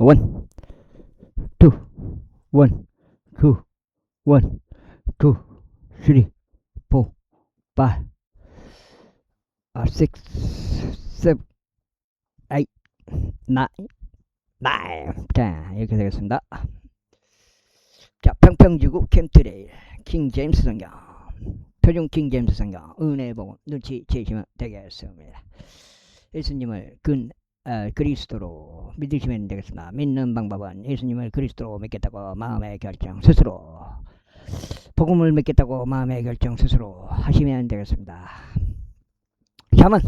원, 투, 원, 투, 원, 투, 쓰리, 포, 파이, 식스, 세븐, 에잇, 나인, 나인. 자, 이렇게 되겠습니다. 자, 평평지구 캠트레일 킹 제임스 성경, 표준 킹 제임스 성경 은혜 복음 눈치채시면 되겠습니다. 예수님을 그리스도로 믿으시면 되겠습니다. 믿는 방법은 예수님을 그리스도로 믿겠다고 마음의 결정 스스로, 복음을 믿겠다고 마음의 결정 스스로 하시면 되겠습니다. 잠은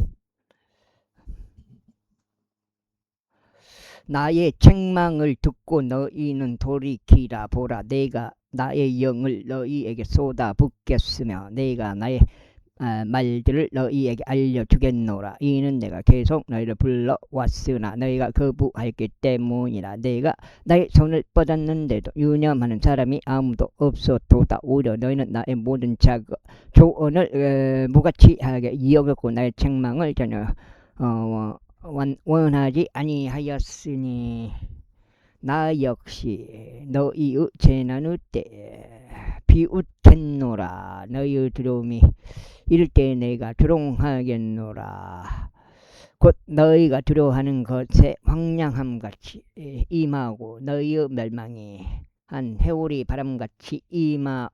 나의 책망을 듣고 너희는 돌이키라. 보라, 내가 나의 영을 너희에게 쏟아붓겠으며 내가 나의 말들을 너희에게 알려주겠노라. 이는 내가 계속 너희를 불러왔으나 너희가 거부하였기 때문이라. 내가 나의 손을 뻗었는데도 유념하는 사람이 아무도 없었도다. 오히려 너희는 나의 모든 조언을 무가치하게 여겼고 나의 책망을 전혀 원하지 아니하였으니 나 역시 너희의 재난의 때에 비웃겠노라. 너희의 두려움이 이럴 때 내가 조롱하겠노라. 곧 너희가 두려워하는 것에 황량함같이 임하고 너희의 멸망이 한 해오리 바람같이 임하는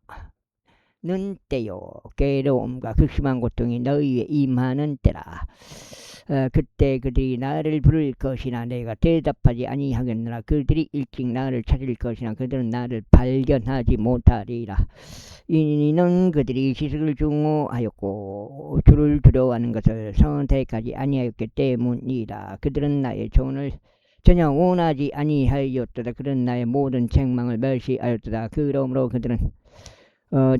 때요. 괴로움과 극심한 고통이 너희에 임하는 때라. 그때 그들이 나를 부를 것이나 내가 대답하지 아니하겠느라. 그들이 일찍 나를 찾을 것이나 그들은 나를 발견하지 못하리라. 이는 그들이 지식을 중호하였고 주를 두려워하는 것을 선택하지 아니하였기 때문이라. 그들은 나의 조언을 전혀 원하지 아니하였도다. 그들은 나의 모든 책망을 멸시하였도다. 그러므로 그들은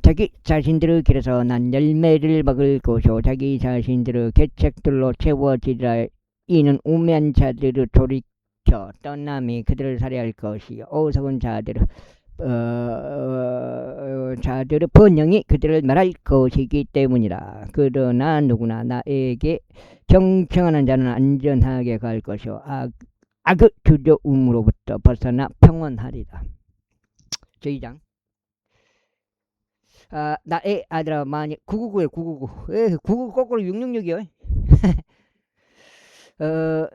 자기 자신들의 길에서 난 열매를 먹을 것이요 자기 자신들의 계책들로 채워지리라. 이는 우매한 자들을 돌이켜 떠남이 그들을 살해할 것이요 어리석은 자들의 번영이 그들을 말할 것이기 때문이라. 그러나 누구나 나에게 경청하는 자는 안전하게 갈 것이요 악의 두려움으로부터 벗어나 평온하리라. 제2장. 나의 아들아 만일 999에 999 거꾸로 666이요.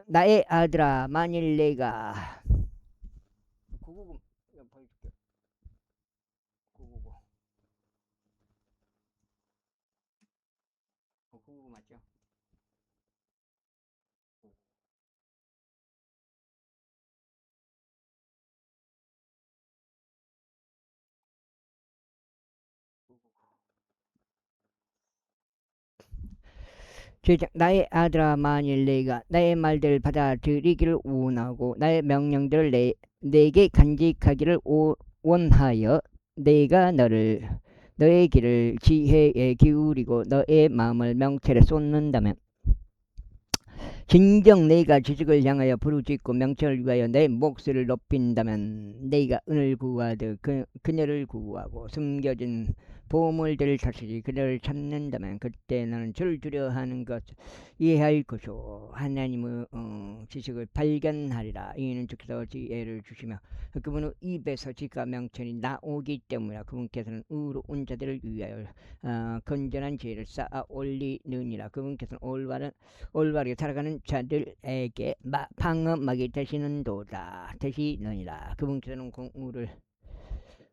나의 아들아 만일 내가 999 보여줄게. 999 999 맞죠? 나의 아들아 만일 내가 나의 말들을 받아들이기를 원하고 나의 명령들을 내게 간직하기를 원하여 내가 너의 길을 지혜에 기울이고 너의 마음을 명철에 쏟는다면, 진정 내가 지식을 향하여 부르짖고 명철을 위하여 내 목소리를 높인다면 내가 은을 구하듯 그녀를 구하고 숨겨진 보물들을 다시 그녀를 찾는다면 그때 나는 주를 두려워하는 것 이해할 것이요 하나님의 지식을 발견하리라. 이는 주께서 지혜를 주시며 그분의 입에서 지가 명철이 나오기 때문이라. 그분께서는 의로운 자들을 위하여 건전한 지혜를 쌓아 올리느니라. 그분께서는 올바르게 살아가는 자들에게 방어막이 되시느니라. 그분께서는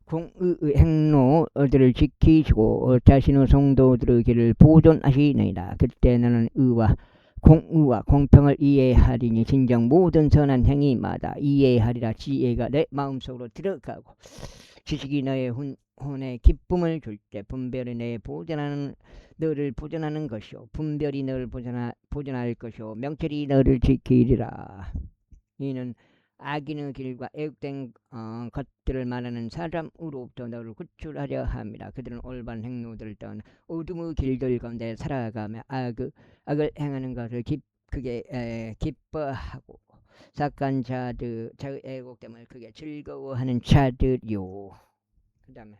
공의의 행로들을 지키시고 자신의 성도들의 길을 보존하시느니라. 그때 나는 공의와 공평을 이해하리니 진정 모든 선한 행위마다 이해하리라. 지혜가 내 마음속으로 들어가고 지식이 너의 혼에 기쁨을 줄 때 분별이 너를 보존하는 것이요 분별이 너를 보존할 것이요 명철이 너를 지키리라. 이는 악인의 길과 애국된 것들을 말하는 사람으로부터 너를 구출하려 함이라. 그들은 올바른 행로들을 떠나 어둠의 길들 가운데 살아가며 악을 행하는 것을 크게 기뻐하고 사악한 자의 애국됨을 크게 즐거워하는 자들이요. 그 다음에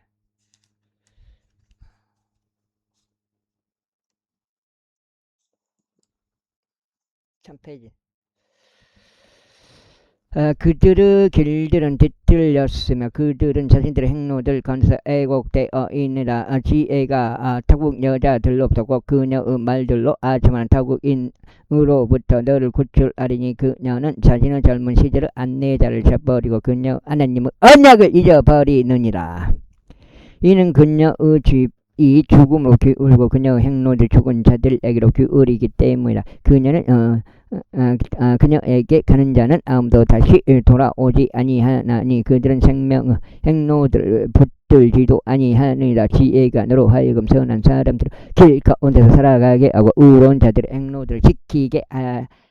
3페이지. 그들의 길들은 뒤틀렸으며 그들은 자신들의 행로들 가운데서 애곡되어 있느라. 지혜가 타국 여자들로부터 곧 그녀의 말들로 아첨하는 타국인으로부터 너를 구출하리니 그녀는 자신의 젊은 시절의 안내자를 저버리고 그녀 하나님의 언약을 잊어버리느니라. 이는 그녀의 이 죽음으로 기울고 그녀의 행로들 죽은 자들에게로 기울이기 때문이라. 그녀에게 가는 자는 아무도 다시 돌아오지 아니하나니 그들은 생명의 행로들을 붙들지도 아니하느니라. 지혜가 너로 하여금 선한 사람들을 길 가운데서 살아가게 하고 의로운 자들의 행로들을 지키게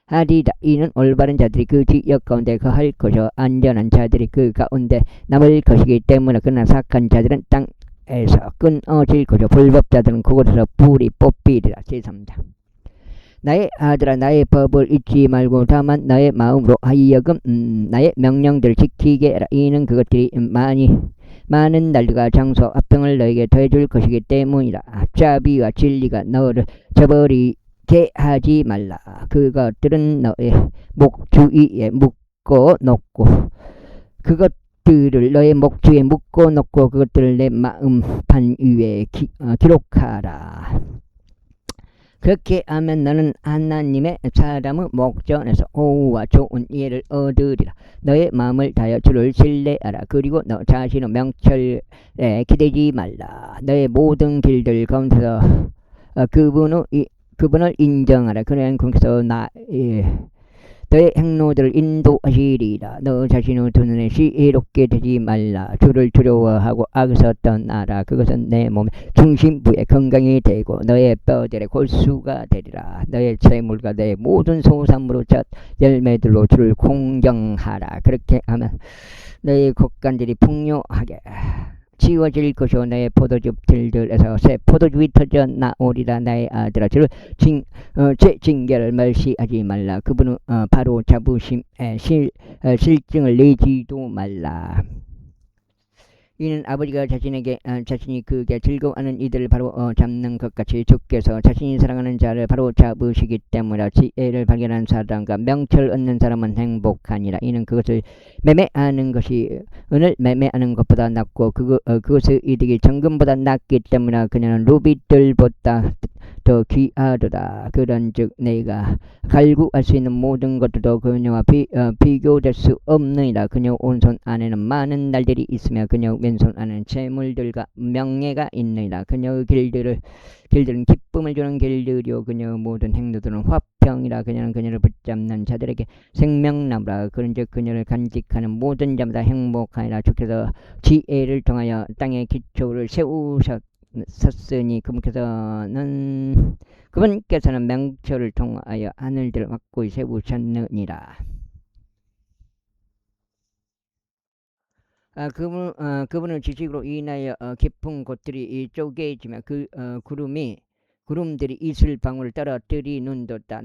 하리라. 이는 올바른 자들이 그 지역 가운데 거할 것이요 안전한 자들이 그 가운데 남을 것이기 때문에. 그러나 사악한 자들은 땅에서 끊어질 것이요 불법자들은 그곳에서 불이 뽑히리라. 제3장. 나의 아들아, 나의 법을 잊지 말고 다만 나의 마음으로 하여금 나의 명령들을 지키게 하라. 이는 그것들이 많은 날과 장소 화평을 너에게 더해줄 것이기 때문이라. 자비와 진리가 너를 저버리게 하지 말라. 그것들은 너의 목 주위에 묶어 놓고 그것들을 너의 목 주위에 묶어 놓고 그것들을 내 마음판 위에 기록하라. 그렇게 하면 너는 하나님의 사람의 목전에서 호의와 좋은 이해를 얻으리라. 너의 마음을 다하여 주를 신뢰하라. 그리고 너 자신의 명철에 기대지 말라. 너의 모든 길들 가운데서 그분을 인정하라. 그러면 거기서 너의 행로들을 인도하시리라. 너 자신의 두 눈에 시해롭게 되지 말라. 주를 두려워하고 악에서 떠나라. 그것은 내 몸의 중심부에 건강이 되고 너의 뼈들의 골수가 되리라. 너의 재물과 너의 모든 소산물로 첫 열매들로 주를 공경하라. 그렇게 하면 너의 곡간들이 풍요하게 지워질 것이요 너의 포도즙 들들에서 새 포도즙이 터져 나오리라. 나의 아들아, 주를 제 징계를 멸시하지 말라. 그분은 바로 잡으심에 실증을 내지도 말라. 이는 아버지가 자신이 그게 즐거워하는 이들을 바로 잡는 것 같이 주께서 자신이 사랑하는 자를 바로 잡으시기 때문이라. 지혜를 발견한 사람과 명철을 얻는 사람은 행복하니라. 이는 그것을 매매하는 것이 은을 매매하는 것보다 낫고 그것의 이득이 정금보다 낫기 때문이라. 그녀는 루비들보다 더 귀하도다. 그런즉 내가 갈구할 수 있는 모든 것들도 그녀와 비교될 수 없느니라. 그녀 오른손 안에는 많은 날들이 있으며 그녀 왼손 안에는 재물들과 명예가 있느니라. 그녀의 길들은 기쁨을 주는 길들이요 그녀의 모든 행로들은 화평이라. 그녀는 그녀를 붙잡는 자들에게 생명나무라. 그런즉 그녀를 간직하는 모든 자마다 행복하니라. 주께서 지혜를 통하여 땅의 기초를 세우셨으니 그분께서는 명철을 통하여 하늘들을 확고히 세우셨느니라. 그분은 지식으로 인하여 깊은 곳들이 쪼개지며 구름들이 이슬 방울을 떨어뜨리는도다.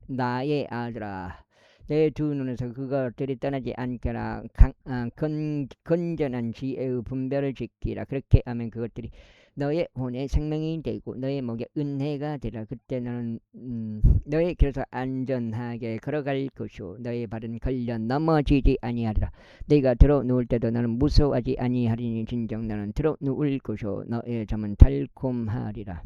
나의 아들아, 내 두 눈에서 그것들이 떠나지 않거나 건전한 지혜의 분별을 지키라. 그렇게 하면 그것들이 너의 혼에 생명이 되고 너의 목에 은혜가 되라. 그때 너는 너의 길에서 안전하게 걸어갈 것이요 너의 발은 걸려 넘어지지 아니하리라. 네가 들어 누울 때도 너는 무서워하지 아니하리니 진정 너는 들어 누울 것이요 너의 잠은 달콤하리라.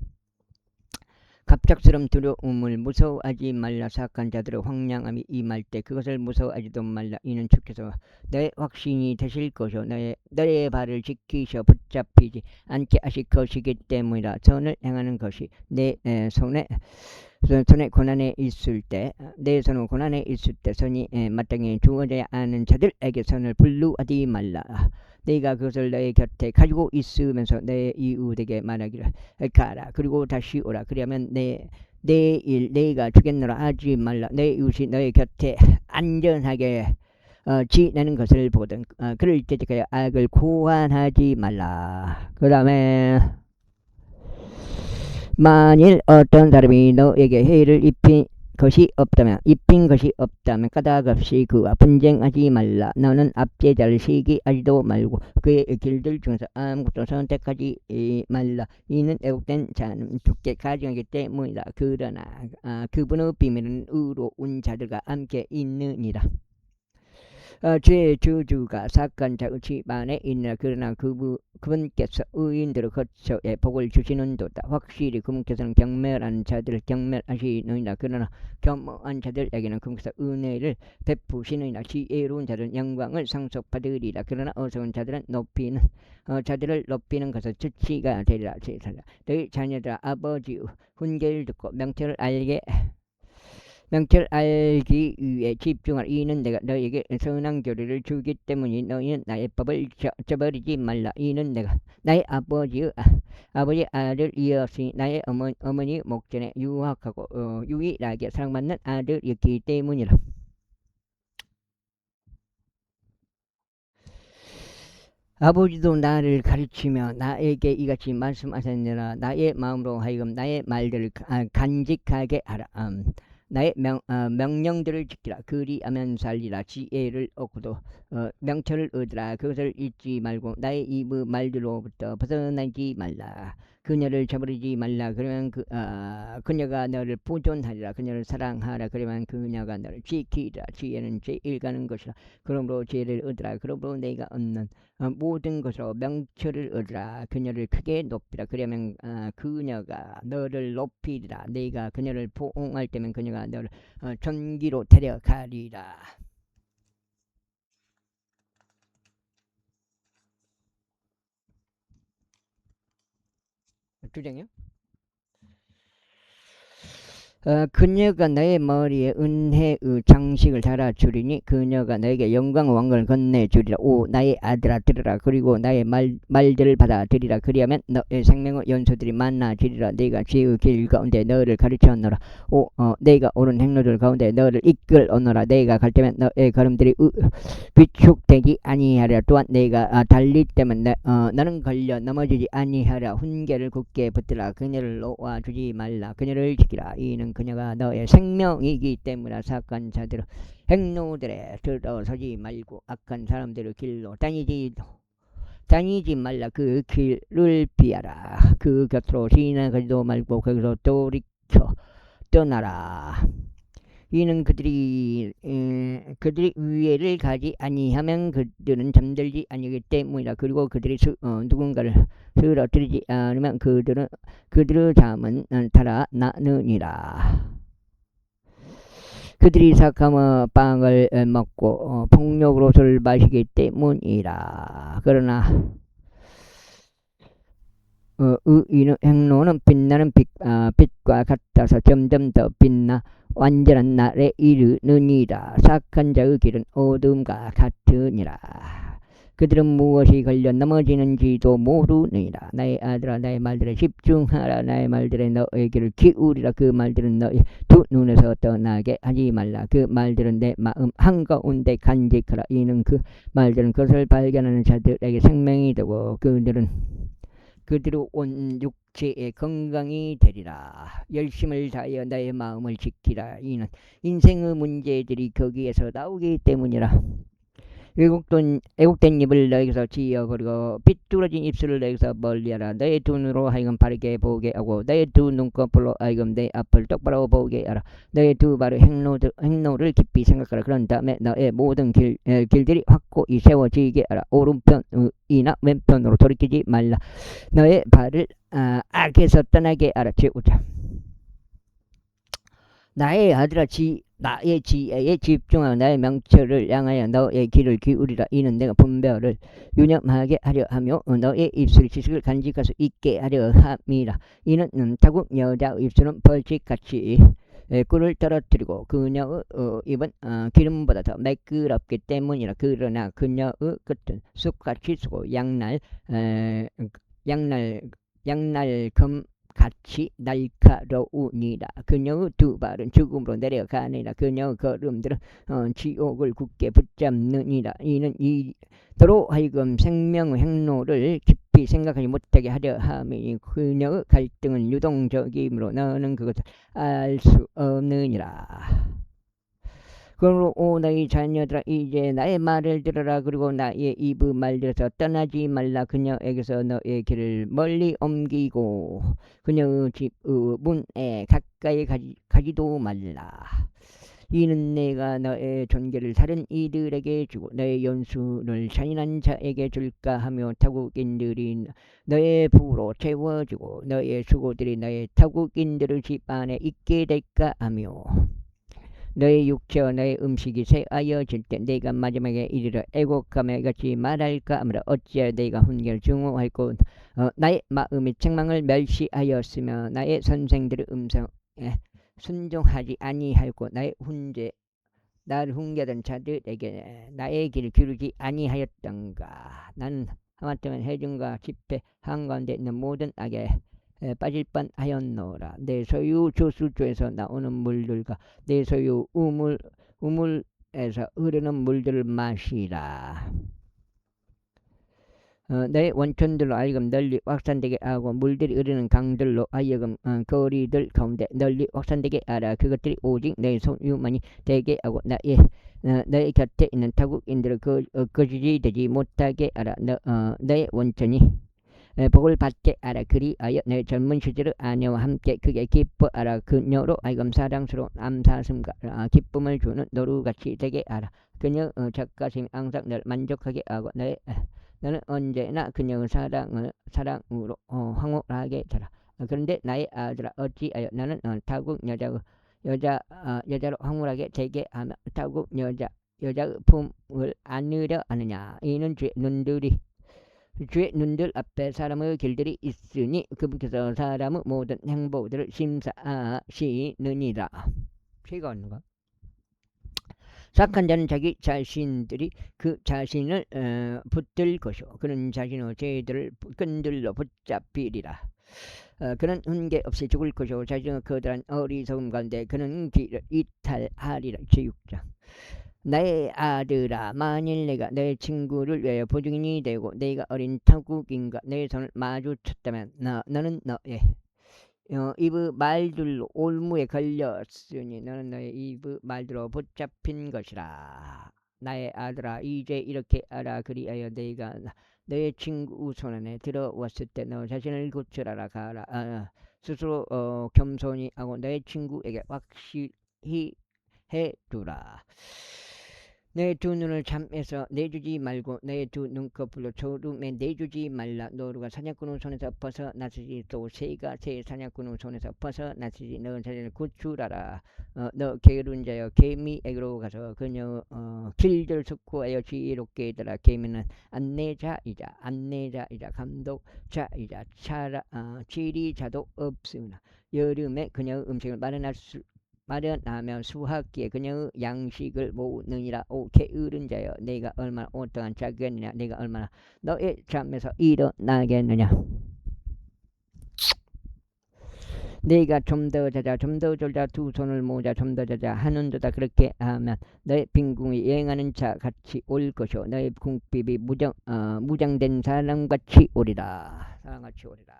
갑작스러운 두려움을 무서워하지 말라. 사악한 자들의 황량함이 임할 때 그것을 무서워하지도 말라. 이는 주께서 너의 확신이 되실 것이요 너의 발을 지키셔 붙잡히지 않게 하실 것이기 때문이라. 선을 행하는 것이 내 손에 고난에 있을 때 내 손은 고난에 있을 때 선이 마땅히 주어져야 하는 자들에게 선을 불루하지 말라. 내가 그것을 너의 곁에 가지고 있으면서 내 이웃에게 말하기를 가라 그리고 다시 오라. 그러면 내일 내가 주겠노라 하지 말라. 내 이웃이 너의 곁에 안전하게 지내는 것을 보든 그럴 때까지 악을 고안하지 말라. 그 다음에 만일 어떤 사람이 너에게 해를 입힌 것이 없다면 까닭없이 그와 분쟁하지 말라. 너는 압제자를 시기하지도 말고 그의 길들 중에서 아무것도 선택하지 말라. 이는 애국된 자는 죽게 가증하기 때문이다. 그러나 그분의 비밀은 의로운 자들과 함께 있느니라. 죄 저주가 사건자의 집안에 있느라. 그러나 그분께서 의인들을 거쳐에 복을 주시는도다. 확실히 그분께서는 경멸한 자들을 경멸하시느니라. 그러나 겸허한 자들에게는 그분께서 은혜를 베푸시느니라. 지혜로운 자들은 영광을 상속받으리라. 그러나 어리석은 자들은 자들을 높이는 것은 즉시가 되리라. 너희 자녀들아 아버지의 훈계를 듣고 명철 알기 위해 집중하라. 이는 내가 너희에게 선한 교리를 주기 때문이. 너희는 나의 법을 저버리지 말라. 이는 내가 나의 아버지 아들이었으니 나의 어머니 목전에 유학하고 유일하게 사랑받는 아들이었기 때문이라. 아버지도 나를 가르치며 나에게 이같이 말씀하셨느라. 나의 마음으로 하여금 나의 말들을 간직하게 하라. 나의 명령들을 지키라. 그리하면 살리라. 지혜를 얻고도 명철을 얻으라. 그것을 잊지 말고 나의 입의 말들로부터 벗어나지 말라. 그녀를 저버리지 말라. 그러면 그녀가 너를 보존하리라. 그녀를 사랑하라. 그러면 그녀가 너를 지키리라. 지혜는 제일 가는 것이라. 그러므로 지혜를 얻으라. 그러므로 내가 얻는 모든 것으로 명철을 얻으라. 그녀를 크게 높이라. 그러면 그녀가 너를 높이리라. 내가 그녀를 포옹할 때면 그녀가 너를 전기로 데려가리라. 주장이요? 그녀가 너의 머리에 은혜의 장식을 달아주리니 그녀가 너에게 영광의 왕관을 건네주리라. 오 나의 아들아 들으라. 그리고 나의 말들을 받아들이라. 그리하면 너의 생명의 연소들이 많아지리라. 내가 지혜의 길 가운데 너를 가르쳤노라. 내가 옳은 행로들 가운데 너를 이끌어노라. 내가 갈 때면 너의 걸음들이 비축되지 아니하리라. 또한 내가 달릴 때면 너는 걸려 넘어지지 아니하리라. 훈계를 굳게 붙들라. 그녀를 놓아주지 말라. 그녀를 지키라. 이는 그녀가 너의 생명이기 때문에. 사악한 자들은 행로들에 들어서지 말고 악한 사람들의 길로 다니지 말라. 그 길을 피하라. 그 곁으로 지나가지도 말고 거기서 돌이켜 떠나라. 이는 그들이 위해를 가지 아니하면 그들은 잠들지 아니하기 때문이라. 그리고 그들이 누군가를 쓰러뜨리지 않으면 그들의 잠은 달아나느니라. 그들이 사악함의 빵을 먹고 폭력으로 술을 마시기 때문이라. 그러나 의인의 행로는 빛나는 빛과 같아서 점점 더 빛나 완전한 날에 이르느니라. 사악한 자의 길은 어둠과 같으니라. 그들은 무엇이 걸려 넘어지는지도 모르느니라. 나의 아들아 나의 말들에 집중하라. 나의 말들에 너의 귀를 기울이라. 그 말들은 너의 두 눈에서 떠나게 하지 말라. 그 말들은 내 마음 한가운데 간직하라. 이는 그 말들은 그것을 발견하는 자들에게 생명이 되고 그들의 온 육체의 건강이 되리라. 열심을 다하여 나의 마음을 지키라. 이는 인생의 문제들이 거기에서 나오기 때문이라. 애국된 입을 너에게서 지어버리고 삐뚤어진 입술을 너에게서 멀리하라. 너의 두 눈으로 하여금 바르게 보게 하고 너의 두 눈꺼풀로 하여금 내 앞을 똑바로 보게 하라. 너의 두 발의 행로를 깊이 생각하라. 그런 다음에 너의 모든 길들이 확고히 세워지게 하라. 오른편이나 왼편으로 돌이키지 말라. 너의 발을 악에서 떠나게 하라. 제5장 나의 아들아 나의 지혜에 집중하여 나의 명철을 향하여 너의 귀를 기울이라. 이는 내가 분별을 유념하게 하려 하며 너의 입술의 지식을 간직할 수 있게 하려 함이라. 이는 타국 여자의 입술은 벌칙같이 꿀을 떨어뜨리고 그녀의 입은 기름보다 더 매끄럽기 때문이라. 그러나 그녀의 끝은 쑥같이 쓰고 양날금 같이 날카로우니라. 그녀의 두 발은 죽음으로 내려가느니라. 그녀의 걸음들은 지옥을 굳게 붙잡느니라. 이는 이대로 하여금 생명의 행로를 깊이 생각하지 못하게 하려 함이니 그녀의 갈등은 유동적이므로 너는 그것을 알 수 없느니라. 그러므로 오 너희 자녀들아 이제 나의 말을 들으라. 그리고 나의 입의 말들에서 떠나지 말라. 그녀에게서 너의 길을 멀리 옮기고 그녀의 집의 문에 가까이 가지도 말라. 이는 내가 너의 존귀를 다른 이들에게 주고 너의 연수를 잔인한 자에게 줄까 하며 타국인들이 너의 부로 채워주고 너의 수고들이 너의 타국인들의 집안에 있게 될까 하며 너의 육체와 너의 음식이 쇠하여질 때 내가 마지막에 이르러 애곡감에 같이 말할까 하므로 어찌하여 내가 훈계를 증오하였고 나의 마음이 책망을 멸시하였으며 나의 선생들의 음성에 순종하지 아니하였고 나의 나를 훈계하던 자들에게 나의 길을 기르지 아니하였던가. 나는 하마터면 해중과 집회 한가운데 있는 모든 악에 빠질 뻔하였노라. 내 소유 조수조에서 나오는 물들과 내 소유 우물에서 흐르는 물들을 마시라. 내 원천들로 하여금 널리 확산되게 하고 물들이 흐르는 강들로 하여금 거리들 가운데 널리 확산되게 하라. 그것들이 오직 내 소유만이 되게 하고 너의 곁에 있는 타국인들을 거주지 되지 못하게 하라. 너의 원천이 복을 받게 하라. 그리하여 내 젊은 시절의 아내와 함께 크게 기뻐하라. 그녀로 하여금 사랑스러운 암사슴과 기쁨을 주는 노루같이 되게 하라. 그녀 작가심이 항상 널 만족하게 하고 너는 언제나 그녀의 사랑으로 황홀하게 되라. 그런데 나의 아들아 어찌하여 나는 타국 여자로 황홀하게 되게 하며 타국 여자의 품을 안으려 하느냐. 이는 주의 눈들 앞에 사람의 길들이 있으니 그분께서 사람의 모든 행보들을 심사하시느니라. 피가 없는가? 착한 자는 자기 자신들이 그 자신을 붙들 것이요 그는 자신의 죄들을 끈들로 붙잡히리라. 그는 훈계 없이 죽을 것이요 자신의 커다란 어리석음 가운데 그는 길을 이탈하리라. 제6장. 나의 아들아 만일 내가 내 친구를 위하여 보증인이 되고 내가 어린 타국인과 내 손을 마주쳤다면 너는 너의 입의 말들로 올무에 걸렸으니 너는 너의 입의 말들로 붙잡힌 것이라. 나의 아들아 이제 이렇게 알아. 그리하여 내가 너의 친구 손안에 들어왔을 때 너 자신을 고쳐라 가라. 스스로 겸손히 하고 너의 친구에게 확실히 해두라. 내 두 눈을 잠에서 내주지 말고 내 두 눈꺼풀로 졸음에 내주지 말라. 노루가 사냥꾼의 손에서 벗어나시지 또 새가 새 사냥꾼의 손에서 벗어나시지. 너 자신을 구출하라. 너 게으른 자여 개미에게로 가서 그녀 길들 숙고하여 지혜롭게 되라. 개미는 안내자이자 감독자이자 지리자도 없으나 여름에 그녀의 음식을 마련하며 수학기에 그녀의 양식을 모으느니라. 오 게으른 자여 내가 얼마나 오랫동안 자겠느냐. 내가 얼마나 너의 잠에서 일어나겠느냐. 내가 좀 더 자자 좀 더 졸자 두 손을 모자 좀 더 자자 하는도다. 그렇게 하면 너의 빈궁이 여행하는 자 같이 올 것이요 너의 궁핍이 무장된 사람같이 오리라. 사람같이 오리라.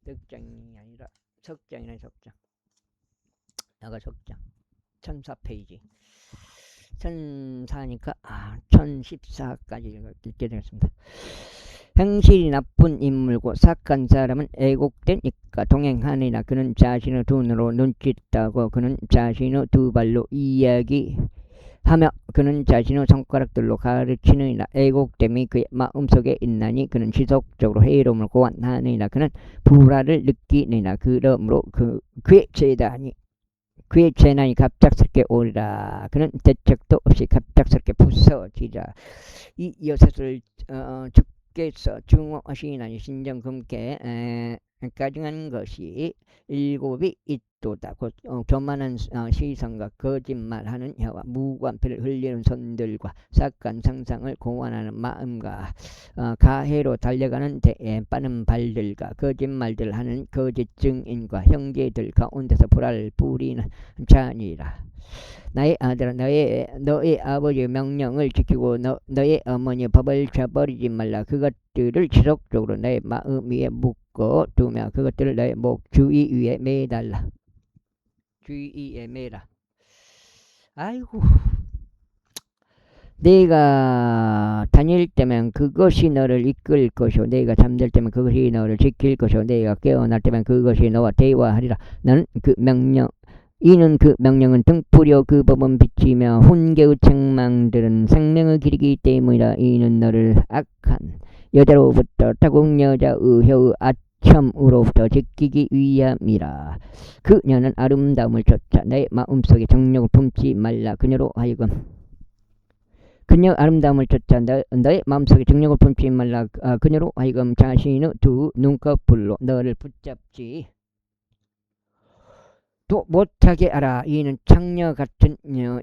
늑장이 아니라 석장이네. 석장. 나가 석장 1004페이지 1004니까 1014까지 읽게 되겠습니다. 행실이 나쁜 인물고 착한 사람은 애곡된 이가 동행하느니라. 그는 자신의 두 눈으로 눈짓하고 그는 자신의 두 발로 이야기하며 그는 자신의 손가락들로 가르치느니라. 애곡됨이 그의 마음속에 있나니 그는 지속적으로 해로움을 고안하느니라. 그는 불화를 느끼느니라. 그러므로 그의 재난이 갑작스럽게 오리라. 그는 대책도 없이 갑작스럽게 부서지라. 이 여섯을 주께서 증오하시나니 신정금께 가증한 것이 일곱이 있도다. 곧 교만한 시선과 거짓말하는 혀와 무관피를 흘리는 손들과 삭간 상상을 고안하는 마음과 가해로 달려가는 데에 빠른 발들과 거짓말들 하는 거짓 증인과 형제들 가운데서 불화를 뿌리는 자니라. 나의 아들아 너의 아버지의 명령을 지키고 너의 어머니의 법을 저버리지 말라. 그것들을 지속적으로 너의 마음 위에 묶어두며 그것들을 너의 목 주위 위에 매달라. 주위 위에 매라. 아이고 내가 다닐 때면 그것이 너를 이끌 것이요 내가 잠들 때면 그것이 너를 지킬 것이요 내가 깨어날 때면 그것이 너와 대화하리라. 너는 그 이는 그 명령은 등불이요 그 법은 빛이며 훈계의 책망들은 생명을 기리기 때문이라. 이는 너를 악한 여자로부터 타국 여자의 혀의 아첨으로부터 지키기 위함이라. 그녀는 아름다움을 쫓아 내 마음속에 정욕을 품지 말라. 그녀로 하여금 그녀 아름다움을 쫓아 너의 마음속에 정욕을 품지 말라. 그녀로 하여금 자신의 두 눈꺼풀로 너를 붙잡지 또 못하게 하라. 이는 창녀 같은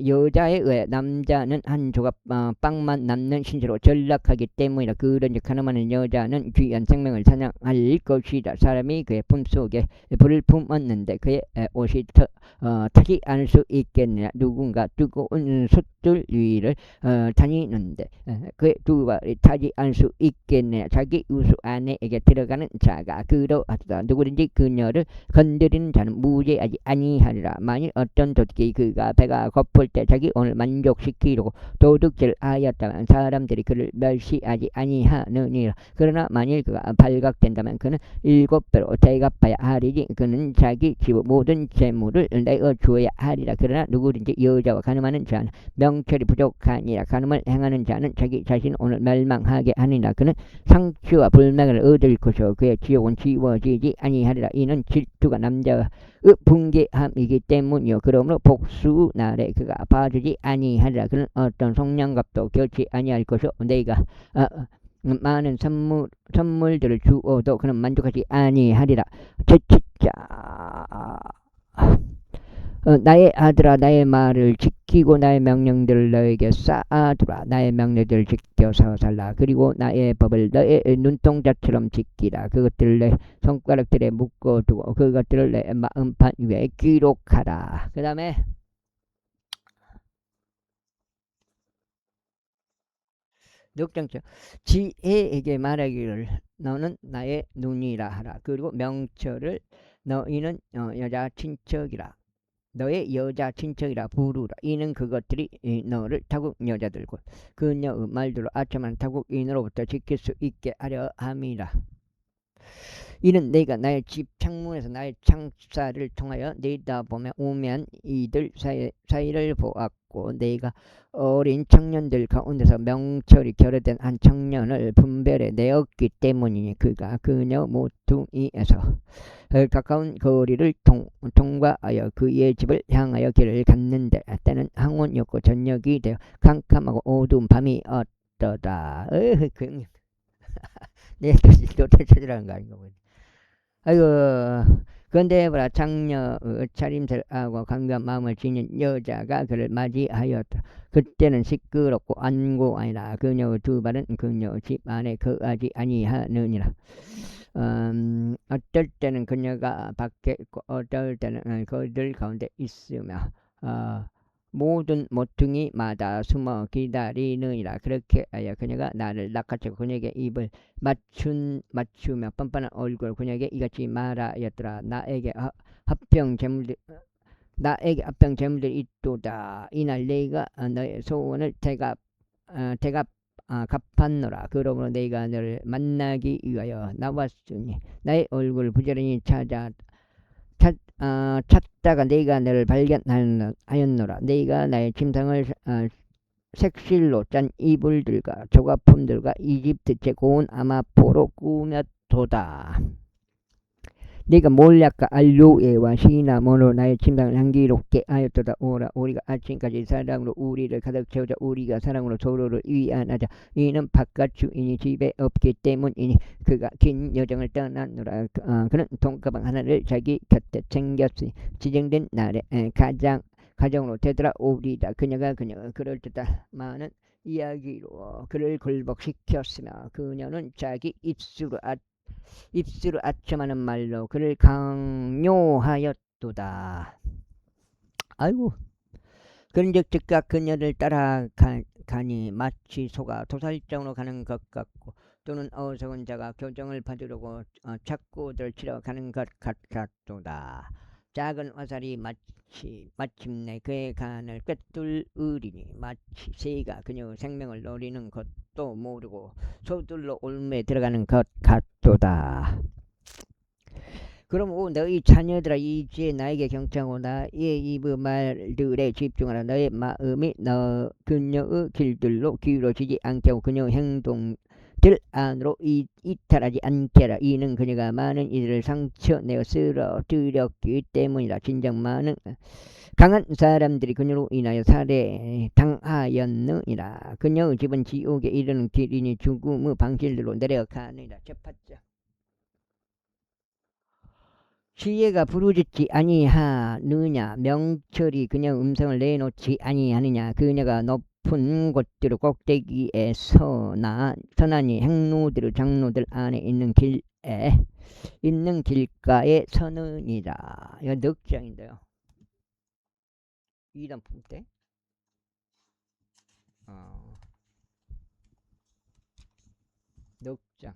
여자에 의해 남자는 한 조각 빵만 남는 신세로 전락하기 때문이라. 그런즉 가늠하는 여자는 귀한 생명을 사냥할 것이다. 사람이 그의 품속에 불을 품었는데 그의 옷이 타지 않을 수 있겠느냐. 누군가 뜨거운 숯들 위를 다니는데 그의 두 발이 타지 않을 수 있겠느냐. 자기 우수 아내에게 들어가는 자가 그러하도다. 누구든지 그녀를 건드리는 자는 무죄하지 아니하리라. 만일 어떤 도둑이 그가 배가 고플 때 자기 오늘 만족시키려고 도둑질을 하였다면 사람들이 그를 멸시하지 아니하느니라. 그러나 만일 그가 발각된다면 그는 7배로 대갚아야 하리니 그는 자기 집의 모든 재물을 내어 주어야 하리라. 그러나 누구든지 여자와 가늠하는 자는 명철이 부족하니라. 가늠을 행하는 자는 자기 자신 오늘 멸망하게 하니라. 그는 상처와 불명을 얻을 것이요 그의 지옥은 지워지지 아니하리라. 이는 질투가 남자의 분개함이기 때문이요 그러므로 복수 날에 그가 봐주지 아니하리라. 그는 어떤 속량값도 결치 아니할 것이요 내가 많은 선물들을 주어도 그는 만족하지 아니하리라. 채찍자 나의 아들아 나의 말을 지키고 나의 명령들을 너에게 쌓아두라. 나의 명령들을 지켜서 살라. 그리고 나의 법을 너의 눈동자처럼 지키라. 그것들을 내 손가락들에 묶어두고 그것들을 내 마음판 위에 기록하라. 그 다음에 6장처 지혜에게 말하기를 너는 나의 눈이라 하라. 그리고 명철을 너희는 여자 친척이라 너의 여자 친척이라 부르라. 이는 그것들이 너를 타국 여자들과 그녀의 말들로 아첨한 타국인으로부터 지킬 수 있게 하려 함이라. 이는 내가 나의 집 창문에서 나의 창살을 통하여 내다보며 우매한 이들 사이를 보았고 내가 어린 청년들 가운데서 명철이 결여된 한 청년을 분별해 내었기 때문이니 그가 그녀 모퉁이에서 가까운 거리를 통과하여 그의 집을 향하여 길을 갔는데 때는 항원이었고 저녁이 되어 캄캄하고 어두운 밤이었더라. 내 도대 찾으라는 거 아닌가 보네. 아이고 그런데 보라 장녀 차림새하고 강교한 마음을 지닌 여자가 그를 맞이하였다. 그때는 시끄럽고 안고하니라. 그녀의 두 발은 그녀 집 안에 거하지 아니하느니라. 어떨 때는 그녀가 밖에 있고 어떨 때는 그들 가운데 있으며 모든 모퉁이마다 숨어 기다리느니라. 그렇게 하여 그녀가 나를 낚아채고 그녀에게 입을 맞추며 뻔뻔한 얼굴 그녀에게 이같이 말하였더라. 나에게 합병 재물들이 있도다. 이날 내가 너의 소원을 갚았노라. 그러므로 내가 너를 만나기 위하여 나왔으니 나의 얼굴을 부지런히 찾다가 내가 너를 발견하였노라. 내가 나의 침상을 색실로 짠 이불들과 조각품들과 이집트제 고운 아마포로 꾸몄도다. 내가 몰약과 알로에와 시나몬으로 나의 침상을 향기롭게 하였도다. 오라 우리가 아침까지 사랑으로 우리를 가득 채우자. 우리가 사랑으로 서로를 위안하자. 이는 바깥 주인이 집에 없기 때문이니 그가 긴 여정을 떠났노라. 그는 돈가방 하나를 자기 곁에 챙겼으니 지정된 날에 가정으로 되돌아오리다. 그녀가 그럴듯한 많은 이야기로 그를 굴복시켰으며 그녀는 자기 입술을 아첨하는 말로 그를 강요하였도다. 아이고 그런즉 즉각 그녀를 따라가니 마치 소가 도살장으로 가는 것 같고 또는 어리석은 자가 교정을 받으려고 착고들 치러 가는 것 같았도다. 작은 화살이 마침내 그의 간을 꿰뚫으리니 마치 새가 그녀의 생명을 노리는 것도 모르고 소들로 올매에 들어가는 것 같도다. 그럼 너희 자녀들아 이제 나에게 경청하고 나의 입의 말들에 집중하라. 너의 마음이 그녀의 길들로 기울어지지 않게 하고 그녀의 행동들 안으로 이탈하지 않게 하라. 이는 그녀가 많은 이들을 상처내어 쓰러뜨렸기 때문이라. 진정 많은 강한 사람들이 그녀로 인하여 살해당하였느니라. 그녀의 집은 지옥에 이르는 길이니 죽음의 방실들로 내려가느니라. 첫 번째, 지혜가 부르짖지 아니하느냐. 명철이 그녀 음성을 내놓지 아니하느냐. 그녀가 높은 곳들 꼭대기에 선하니 행로들 장로들 안에 있는 길가에 서느니라. 이거 넉장인데요. 2단 품때 넉장.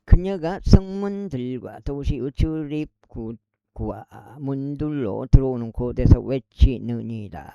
그녀가 성문들과 도시의 출입구와 문들로 들어오는 곳에서 외치느니라.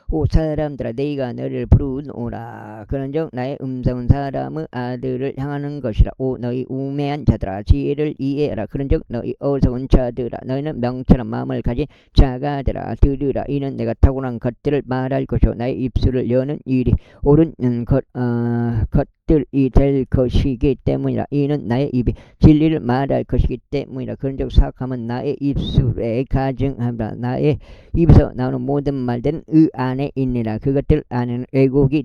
오 사람들아, 내가 너를 부르노라. 그런즉 나의 음성은 사람의 아들을 향하는 것이라. 오 너희 우매한 자들아, 지혜를 이해하라. 그런즉 너희 어리석은 자들아, 너희는 명철한 마음을 가진 자가들아, 들으라. 이는 내가 탁월한 것들을 말할 것이요 나의 입술을 여는 일이 옳은 것들이 될 것이기 때문이라. 이는 나의 입이 진리를 말할 것이기 때문이라. 그런즉 사악함은 나의 입술에 가증하라. 나의 입에서 나오는 모든 말들은 의 안에 있느라. 그것들 안에는 왜곡이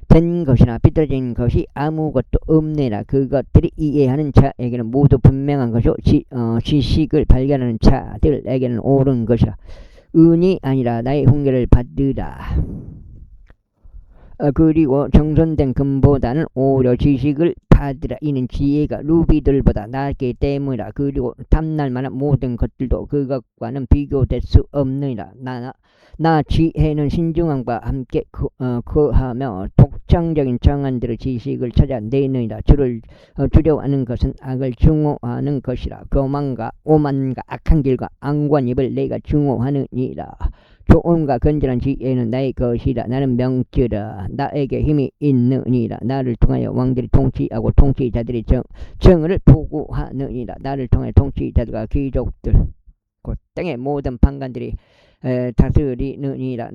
된 것이나 삐뚤어진 것이 아무것도 없느라. 그것들이 이해하는 자에게는 모두 분명한 것이요 지식을 발견하는 자들에게는 옳은 것이라. 은이 아니라 나의 훈계를 받으라. 그리고 정손된 금보다는 오히려 지식을 받으라. 이는 지혜가 루비들보다 낫기 때문이라. 그리고 탐날 만한 모든 것들도 그것과는 비교될 수 없느니라. 나 지혜는 신중함과 함께 거하며 독창적인 정한들의 지식을 찾아내느니라. 주를 두려워하는 것은 악을 증오하는 것이라. 교만과 오만과 악한 길과 앙관 입을 내가 증오하느니라. 좋음과 건전한 지혜는 나의 것이라. 나는 명철이라. 나에게 힘이 있느니라. 나를 통하여 왕들이 통치하고 통치자들이 정을 보고하느니라. 나를 통하여 통치자들과 귀족들 곧 땅의 모든 판관들이 다스리느니라.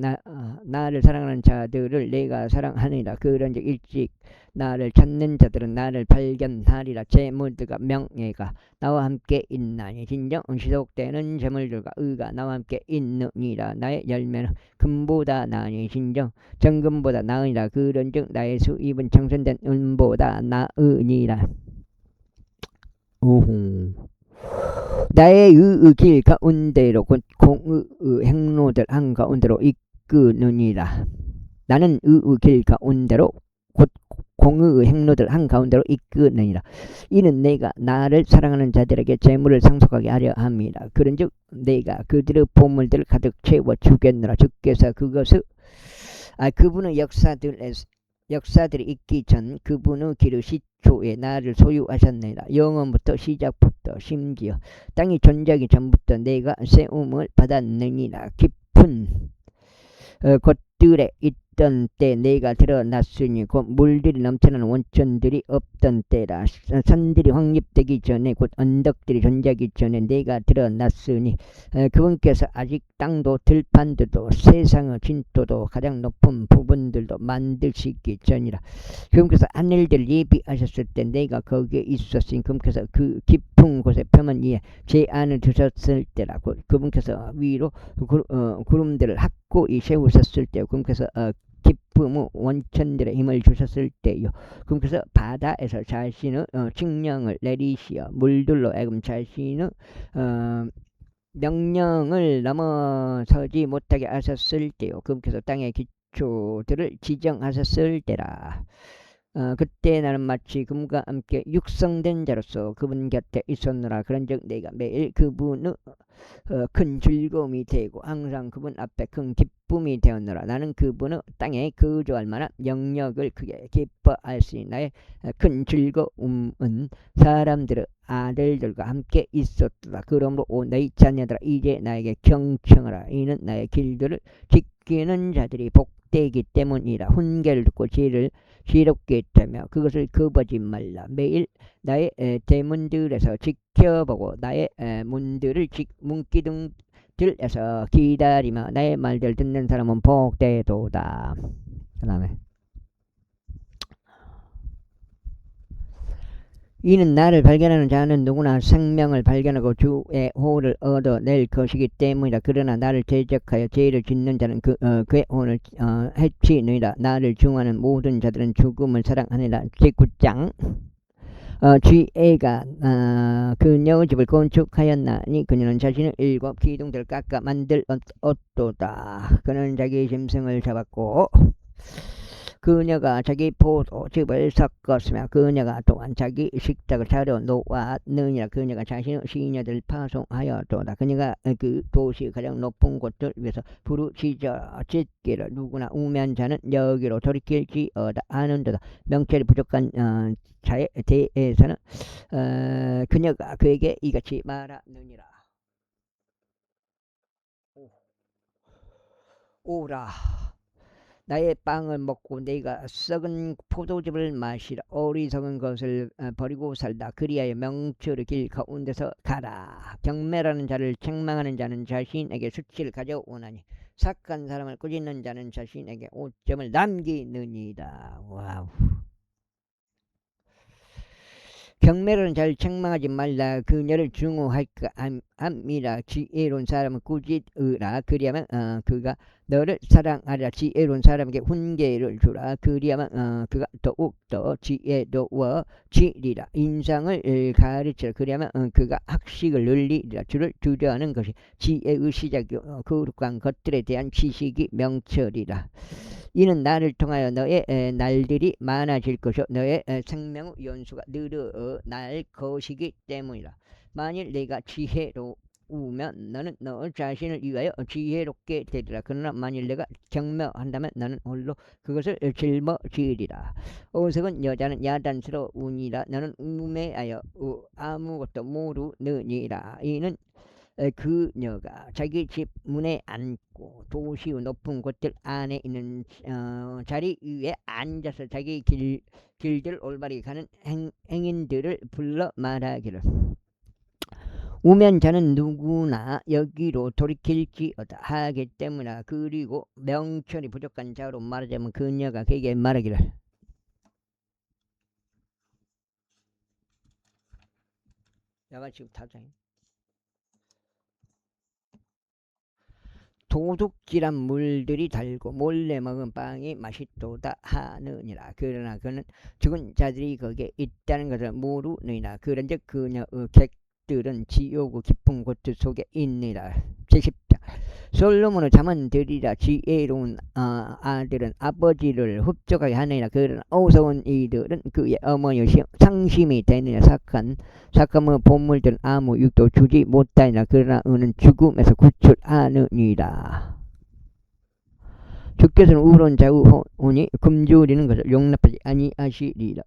나를 사랑하는 자들을 내가 사랑하느니라. 그런즉 일찍 나를 찾는 자들은 나를 발견하리라. 재물들과 명예가 나와 함께 있나니 진정 시속되는 재물들과 의가 나와 함께 있느니라. 나의 열매는 금보다 나으니 진정 정금보다 나으니라. 그런즉 나의 수입은 정선된 은보다 나으니라. 오호. 나의 의의 길 가운데로 곧 공의 행로들 한가운데로 이끄느니라. 나는 의의 길 가운데로 곧 공의 행로들 한가운데로 이끄느니라. 이는 내가 나를 사랑하는 자들에게 재물을 상속하게 하려 함이라. 그런즉 내가 그들의 보물들을 가득 채워 주겠노라. 주께서 그것을 그분의 역사들이 있기 전 그분의 길의 시초에 나를 소유하셨느니라. 영원부터 시작부터 심지어 땅이 존재하기 전부터 내가 세움을 받았느니라. 깊은 곳들에 있던 때 내가 드러났으니 곧 물들이 넘치는 원천들이 없던 때라. 산들이 확립되기 전에 곧 언덕들이 존재하기 전에 내가 드러났으니 그분께서 아직 땅도 들판들도 세상의 진토도 가장 높은 부분들도 만드시기 전이라. 그분께서 하늘들을 예비하셨을 때 내가 거기에 있었으니 그분께서 그 깊은 곳에 펴만 위에 제 안을 두셨을 때라. 그분께서 위로 구름들을 확고히 세우셨을 때 그분께서 기쁨의 원천들의 힘을 주셨을 때요. 그분께서 바다에서 자신의 칙령을 내리시어 물들로 애금 자신의 명령을 넘어서지 못하게 하셨을 때요. 그분께서 땅의 기초들을 지정하셨을 때라. 그때 나는 마치 그분과 함께 육성된 자로서 그분 곁에 있었노라. 그런즉 내가 매일 그분의 큰 즐거움이 되고 항상 그분 앞에 큰 기쁨이 되었노라. 나는 그분의 땅에 거주할 만한 영역을 크게 기뻐하였으니 나의 큰 즐거움은 사람들의 아들들과 함께 있었다. 그러므로 오 너희 자녀들아 이제 나에게 경청하라. 이는 나의 길들을 지키는 자들이 복 복되기 때문이라. 훈계를 듣고 지혜를 지혜롭게 했다며 그것을 거부하지 말라. 매일 나의 대문들에서 지켜보고 나의 문들을 문기둥들에서 기다리며 나의 말들 듣는 사람은 복되도다. 그 다음에 이는 나를 발견하는 자는 누구나 생명을 발견하고 주의 호를 얻어낼 것이기 때문이다. 그러나 나를 대적하여 죄를 짓는 자는 그의 호를 해치느니라. 나를 중하는 모든 자들은 죽음을 사랑하니라. 제9장 쥐애가 그녀의 집을 건축하였나니 그녀는 자신의 7 기둥들을 깎아 만들었도다. 그는 자기의 짐승을 잡았고 그녀가 자기 포도즙을 섞었으며 그녀가 또한 자기 식탁을 차려 놓았느니라. 그녀가 자신의 시녀들을 파송하였도다. 그녀가 그 도시 가장 높은 곳들 위에서 부르짖어 짖기를 누구나 우매한 자는 여기로 돌이킬지어다 하는도다. 명철이 부족한 자에 대해서는 그녀가 그에게 이같이 말하느니라. 오라 나의 빵을 먹고 내가 썩은 포도즙을 마시라. 어리석은 것을 버리고 살다. 그리하여 명철의 길 가운데서 가라. 경매라는 자를 책망하는 자는 자신에게 수치를 가져오나니 착한 사람을 꾸짖는 자는 자신에게 오점을 남기느니라. 와우. 경매라는 자를 책망하지 말라. 그녀를 증오할까 함이라. 지혜로운 사람은 꾸짖으라. 그리하면 그가 너를 사랑하라. 지혜로운 사람에게 훈계를 주라. 그리하면 그가 더욱더 지혜로워지리라. 인상을 가르치라. 그리하면 그가 학식을 늘리리라. 주를 두려워하는 것이 지혜의 시작이요 거룩한 것들에 대한 지식이 명철이라. 이는 나를 통하여 너의 날들이 많아질 것이요 너의 생명의 연수가 늘어날 것이기 때문이라. 만일 내가 지혜로우면 너는 너 자신을 위하여 지혜롭게 되리라. 그러나 만일 내가 경멸한다면 너는 홀로 그것을 짊어지리라. 어리석은 여자는 야단스러우니라. 너는 우매하여 아무것도 모르느니라. 이는 그녀가 자기 집 문에 앉고 도시의 높은 곳들 안에 있는 자리 위에 앉아서 자기 길들 올바르게 가는 행인들을 불러 말하기를 우면 자는 누구나 여기로 돌이킬지어다 하기 때문이라. 그리고 명철이 부족한 자로 말하자면 그녀가 그에게 말하기를 내가 지금 타자 도둑질한 물들이 달고 몰래 먹은 빵이 맛있도다 하느니라. 그러나 그는 죽은 자들이 거기에 있다는 것을 모르느니라. 그런즉 그녀의 객들은 지옥의 깊은 곳 속에 있느니라. 제10장 솔로몬의 잠언들이라. 지혜로운 아들은 아버지를 흡족하게 하느니라. 그러나 어리석은 이들은 그의 어머니의 상심이 되느니라. 착함의 보물들은 아무 유익도 주지 못하니라. 그러나 은은 죽음에서 구출하느니라. 주께서는 우로운 자의 혼이 굶주리는 것을 용납하지 아니하시리라.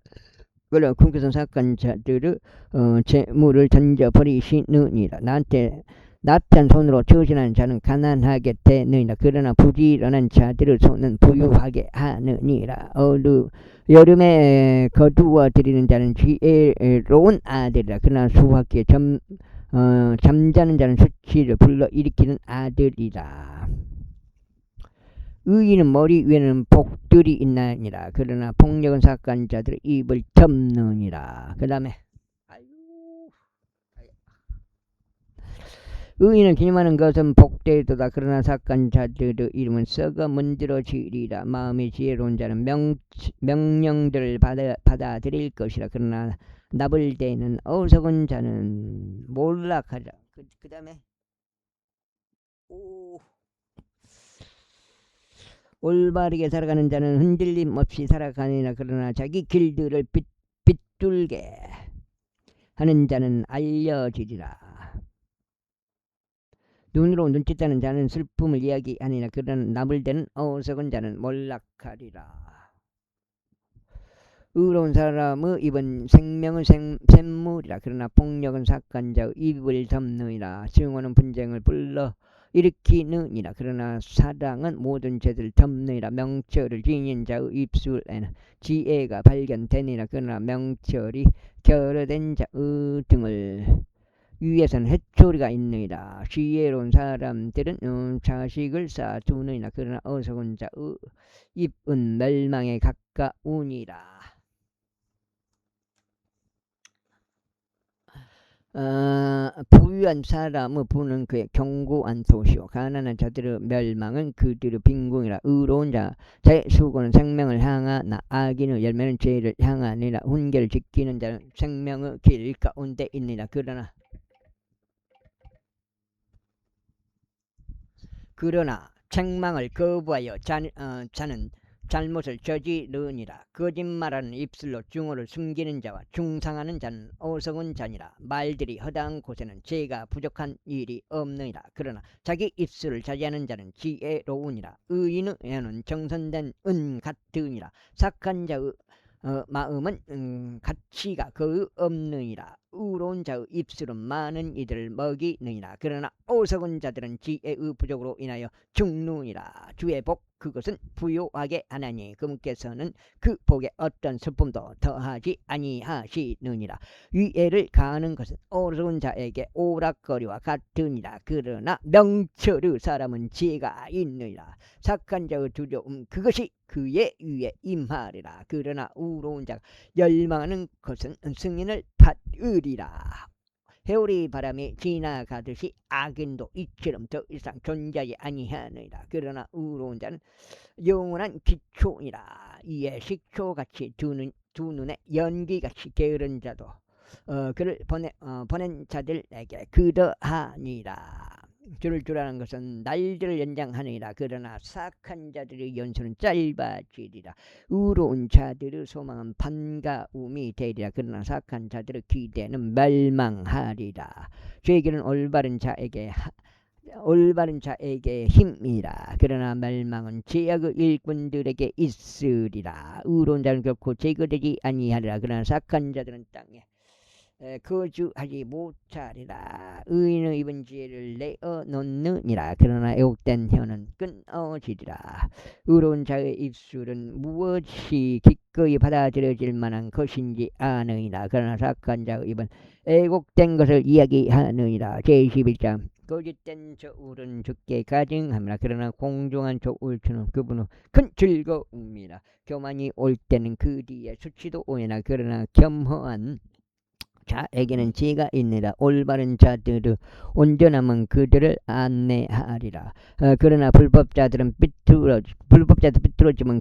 그러나 군께서는 착한 자들의 재물을 던져버리시느니라. 나태한 손으로 처신하는 자는 가난하게 되느니라. 그러나 부지런한 자들의 손은 부유하게 하느니라. 여름에 거두어 들이는 자는 지혜로운 아들이라. 그러나 수확기에 잠자는 자는 수치를 불러일으키는 아들이라. 의인은 머리 위에는 복들이 있나니라. 그러나 폭력은 사악한 자들의 입을 덮느니라. 그 다음에 의인을 기념하는 것은 복되도다. 그러나 사악한 자들의 이름은 썩어 문드러지리라. 마음이 지혜로운 자는 명령들을 받아들일 것이라. 그러나 나불대는 어리석은 자는 몰락하리라. 그 다음에 올바르게 살아가는 자는 흔들림 없이 살아가느니라. 그러나 자기 길들을 비뚤게 하는 자는 알려지리라. 눈으로 눈치 따는 자는 슬픔을 이야기하니라. 그러나 나불대는 어리석은 자는 몰락하리라. 의로운 사람의 입은 생명의 샘물이라. 그러나 폭력은 사악한 자의 입을 덮느니라. 증오는 분쟁을 불러 일으키느니라. 그러나 사랑은 모든 죄를 덮느니라. 명철을 지닌 자의 입술에는 지혜가 발견되니라. 그러나 명철이 결여된 자의 등을 위에서는 해초리가 있느니라. 지혜로운 사람들은 자식을 쌓아두느니라. 그러나 어리석은 자의 입은 멸망에 가까우니라. 부유한 사람의 부는 그의 견고한 도시요 가난한 자들의 멸망은 그들의 빈궁이라. 의로운 자의 수고는 생명을 향하나 악인의 열매는 죄를 향하니라. 훈계를 지키는 자는 생명의 길 가운데 있느니라. 그러나 책망을 거부하여 자는 잘못을 저지르니라. 거짓말하는 입술로 증오를 숨기는 자와 중상하는 자는 어리석은 자니라. 말들이 허다한 곳에는 죄가 부족한 일이 없느니라. 그러나 자기 입술을 자제하는 자는 지혜로우니라. 의인의 에는 정선된 은 같으니라. 착한 자의 마음은 가치가 거의 없느니라. 의로운 자의 입술은 많은 이들을 먹이느니라. 그러나 어리석은 자들은 지혜의 부족으로 인하여 죽느니라. 주의 복 그것은 부요하게 하나니 그분께서는 그 복에 어떤 슬픔도 더하지 아니하시느니라. 위애를 가하는 것은 어리석은 자에게 오락거리와 같으니라. 그러나 명철의 사람은 지혜가 있느니라. 착한 자의 두려움 그것이 그의 위에 임하리라. 그러나 의로운 자가 열망하는 것은 승인을 받으리라. 해오리 바람이 지나가듯이 악인도 이처럼 더 이상 존재하지 아니하느니라. 그러나 의로운 자는 영원한 기초이라. 이에 식초같이 두 눈에 연기같이 게으른 자도 그를 보낸 자들에게 그러하니라. 줄을 주라는 것은 날들을 연장하느니라. 그러나 사악한 자들의 연수는 짧아지리라. 의로운 자들의 소망은 반가움이 되리라. 그러나 사악한 자들의 기대는 멸망하리라. 죄에게는 올바른 자에게 힘이라. 그러나 멸망은 죄악의 일꾼들에게 있으리라. 의로운 자는 결코 제거되지 아니하리라. 그러나 사악한 자들은 땅에 거주하지 못하리라. 의인의 입은 지혜를 내어놓느니라. 그러나 애국된 혀는 끊어지리라. 의로운 자의 입술은 무엇이 기꺼이 받아들여질 만한 것인지 아느니라. 그러나 사악한 자의 입은 애국된 것을 이야기하느니라. 제21장 거짓된 저울은 죽게 가증함이라. 그러나 공정한 저울추는 그분의 큰 즐거움이라. 교만이 올 때는 그 뒤에 수치도 오니라. 그러나 겸허한 자에게는 지혜가 있느라. 올바른 자들의 온전함은 그들을 안내하리라. 그러나 불법자들 삐뚤어지면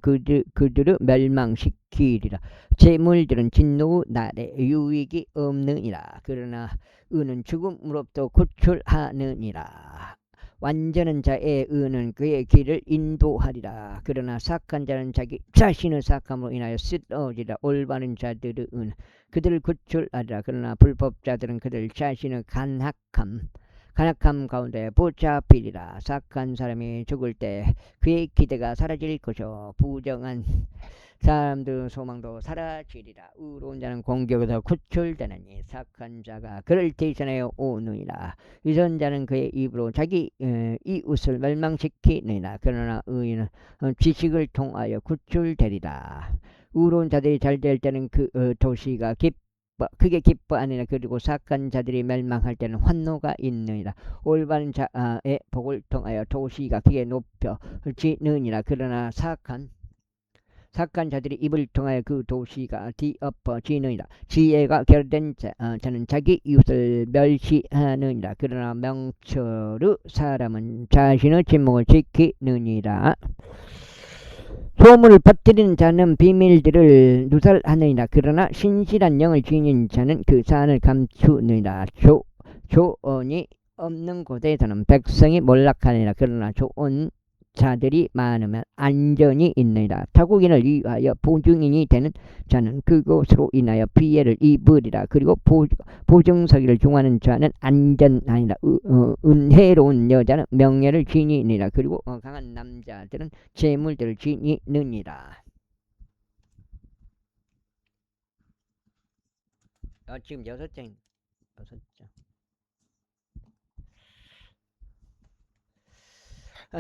그들을 멸망시키리라. 재물들은 진노의 날에 유익이 없느니라. 그러나 의는 죽음으로부터 구출하느니라. 완전한 자의 의는 그의 길을 인도하리라. 그러나 사악한 자는 자기 자신의 사악함으로 인하여 쓰러지리라. 올바른 자들의 의는 그들을 구출하리라. 그러나 불법자들은 그들 자신의 간악함 가운데 붙잡히리라. 사악한 사람이 죽을 때 그의 기대가 사라질 것이요 부정한 사람들의 소망도 사라지리라. 의로운 자는 공격에서 구출되느니 사악한 자가 그를 대신하여 오느니라. 위선자는 그의 입으로 자기 이웃을 멸망시키느니라. 그러나 의인은 지식을 통하여 구출되리라. 의로운 자들이 잘 될 때는 그 도시가 크게 기뻐하느니라. 그리고 사악한 자들이 멸망할 때는 환노가 있느니라. 올바른 자의 복을 통하여 도시가 크게 높여지느니라. 그러나 사악한 자들이 입을 통하여 그 도시가 뒤엎어지느니라. 지혜가 결된 자는 자기 이웃을 멸시하느니라. 그러나 명철의 사람은 자신의 침묵을 지키느니라. 소문을 퍼뜨리는 자는 비밀들을 누설하느니라. 그러나 신실한 영을 지닌 자는 그 사안을 감추느니라. 조언이 없는 곳에서는 백성이 몰락하느니라. 그러나 좋은 자들이 많으면 안전이 있느니라. 타국인을 위하여 보증인이 되는 자는 그것으로 인하여 피해를 입으리라. 그리고 보증서기를 중하는 자는 안전하니라. 은혜로운 여자는 명예를 지니니라. 그리고 강한 남자들은 재물들을 지니느니라. 지금 6장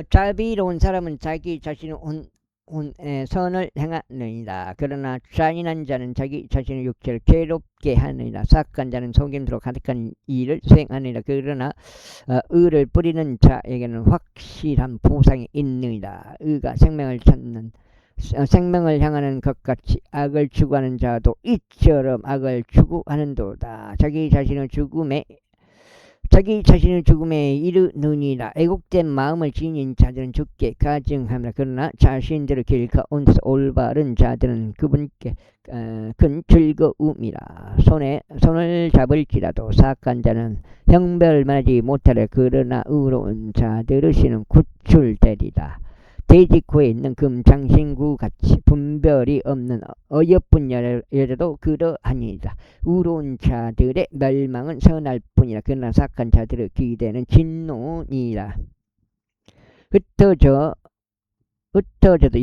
자비로운 사람은 자기 자신의 선을 행하느니라. 그러나 잔인한 자는 자기 자신의 육체를 괴롭게 하느니라. 사악한 자는 속임수로 가득한 일을 수행하느니라. 그러나 의를 뿌리는 자에게는 확실한 보상이 있느니라. 의가 생명을 향하는 것 같이 악을 추구하는 자도 이처럼 악을 추구하는도다. 자기 자신의 죽음에 이르느니라. 애국된 마음을 지닌 자들은 죽게 가증하리라. 그러나 자신들의 길 가운데서 올바른 자들은 그분께 큰 즐거움이라. 손을 잡을지라도 사악한 자는 형벌만하지 못하리라. 그러나 의로운 자들의 신은 구출되리라. 돼지코에 있는 금 장신구 같이 분별이 없는 어여쁜 여자도 그러하니라. 의로운 자들의 멸망은 선할 뿐이라. 그러나 사악한 자들의 기대는 진노니라. 흩어져도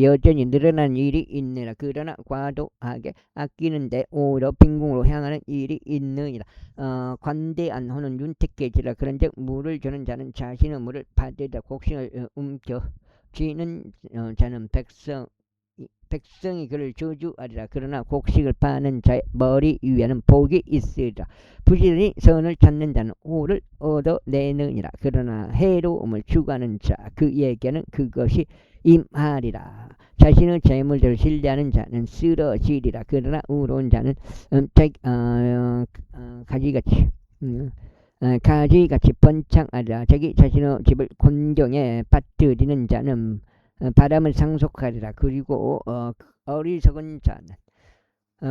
여전히 늘어난 일이 있느니라. 그러나 과도하게 아끼는데 오히려 빈궁으로 향하는 일이 있느니라. 관대한 호는 윤택해지라. 그런즉 물을 주는 자는 자신의 물을 받으리라. 곡식을 쥐는 자는 백성이 그를 저주하리라. 그러나 곡식을 파는 자의 머리 위에는 복이 있으리라. 부지런히 선을 찾는 자는 호를 얻어내느니라. 그러나 해로움을 추구하는 자 그에게는 그것이 임하리라. 자신의 재물들을 신뢰하는 자는 쓰러지리라. 그러나 의로운 자는 가지같이 번창하리라. 자기 자신의 집을 곤경에 빠뜨리는 자는 바람을 상속하리라. 그리고 어리석은 자는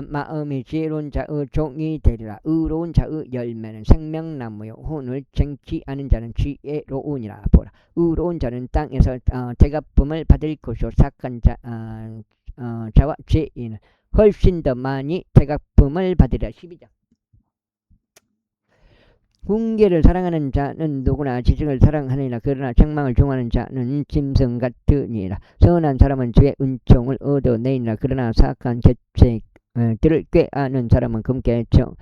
마음이 지혜로운 자의 종이 되리라. 의로운 자의 열매는 생명나무요 혼을 쟁취하는 자는 지혜로우니라. 보라, 의로운 자는 땅에서 대갚음을 받을 것이요 사악한 자와 죄인은 훨씬 더 많이 대갚음을 받으리라. 12장. 훈계를 사랑하는 자는 누구나 지식을 사랑하느니라. 그러나 책망을 중하는 자는 짐승 같으니라. 선한 사람은 주의 은총을 얻어내니라. 그러나 사악한 계책들을 꾀하는 사람은 금께서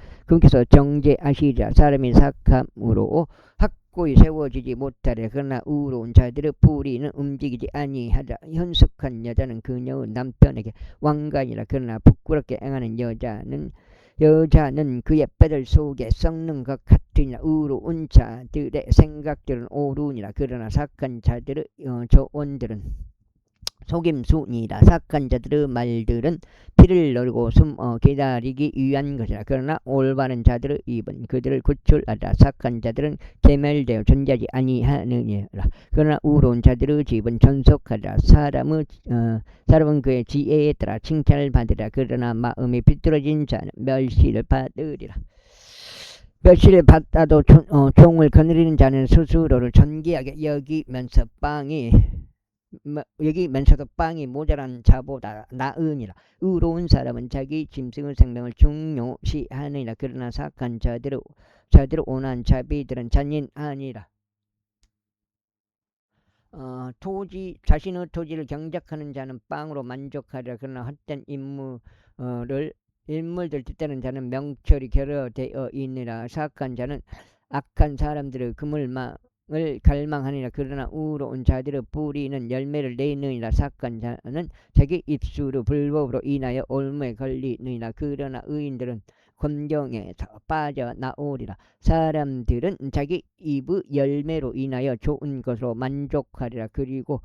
정죄하시리라. 사람이 사악함으로 확고히 세워지지 못하리라. 그러나 의로운 자들의 뿌리는 움직이지 아니하리라. 현숙한 여자는 그녀의 남편에게 왕관이라. 그러나 부끄럽게 행하는 여자는 그의 뼈들 속에 썩는 것 같으니라. 의로운 자들의 생각들은 오르니라. 그러나 사악한 자들의 조언들은 속임수니라. 사악한 자들의 말들은 피를 노리고 숨어 기다리기 위한 것이라. 그러나 올바른 자들의 입은 그들을 구출하리라. 사악한 자들은 계멸되어 존재하지 아니하느니라. 그러나 의로운 자들의 집은 존속하리라. 사람은 그의 지혜에 따라 칭찬을 받으리라. 그러나 마음이 비뚤어진 자는 멸시를 받으리라. 멸시를 받아도 종을 거느리는 자는 스스로를 존귀하게 여기면서도 빵이 모자란 자보다 나으니라. 의로운 사람은 자기 짐승의 생명을 중요시하느니라. 그러나 사악한 자들의 온한 자비들은 잔인하니라. 자신의 토지를 경작하는 자는 빵으로 만족하리라. 그러나 헛된 인물들 뜻대는 자는 명철이 결여되어 있느라. 사악한 자는 악한 사람들의 그물망을 갈망하니라. 그러나 의로운 자들의 뿌리는 열매를 내느니라. 사악한 자는 자기 입술의 불법으로 인하여 올무에 걸리느니라. 그러나 의인들은 곤경에서 빠져나오리라. 사람들은 자기 입의 열매로 인하여 좋은 것으로 만족하리라. 그리고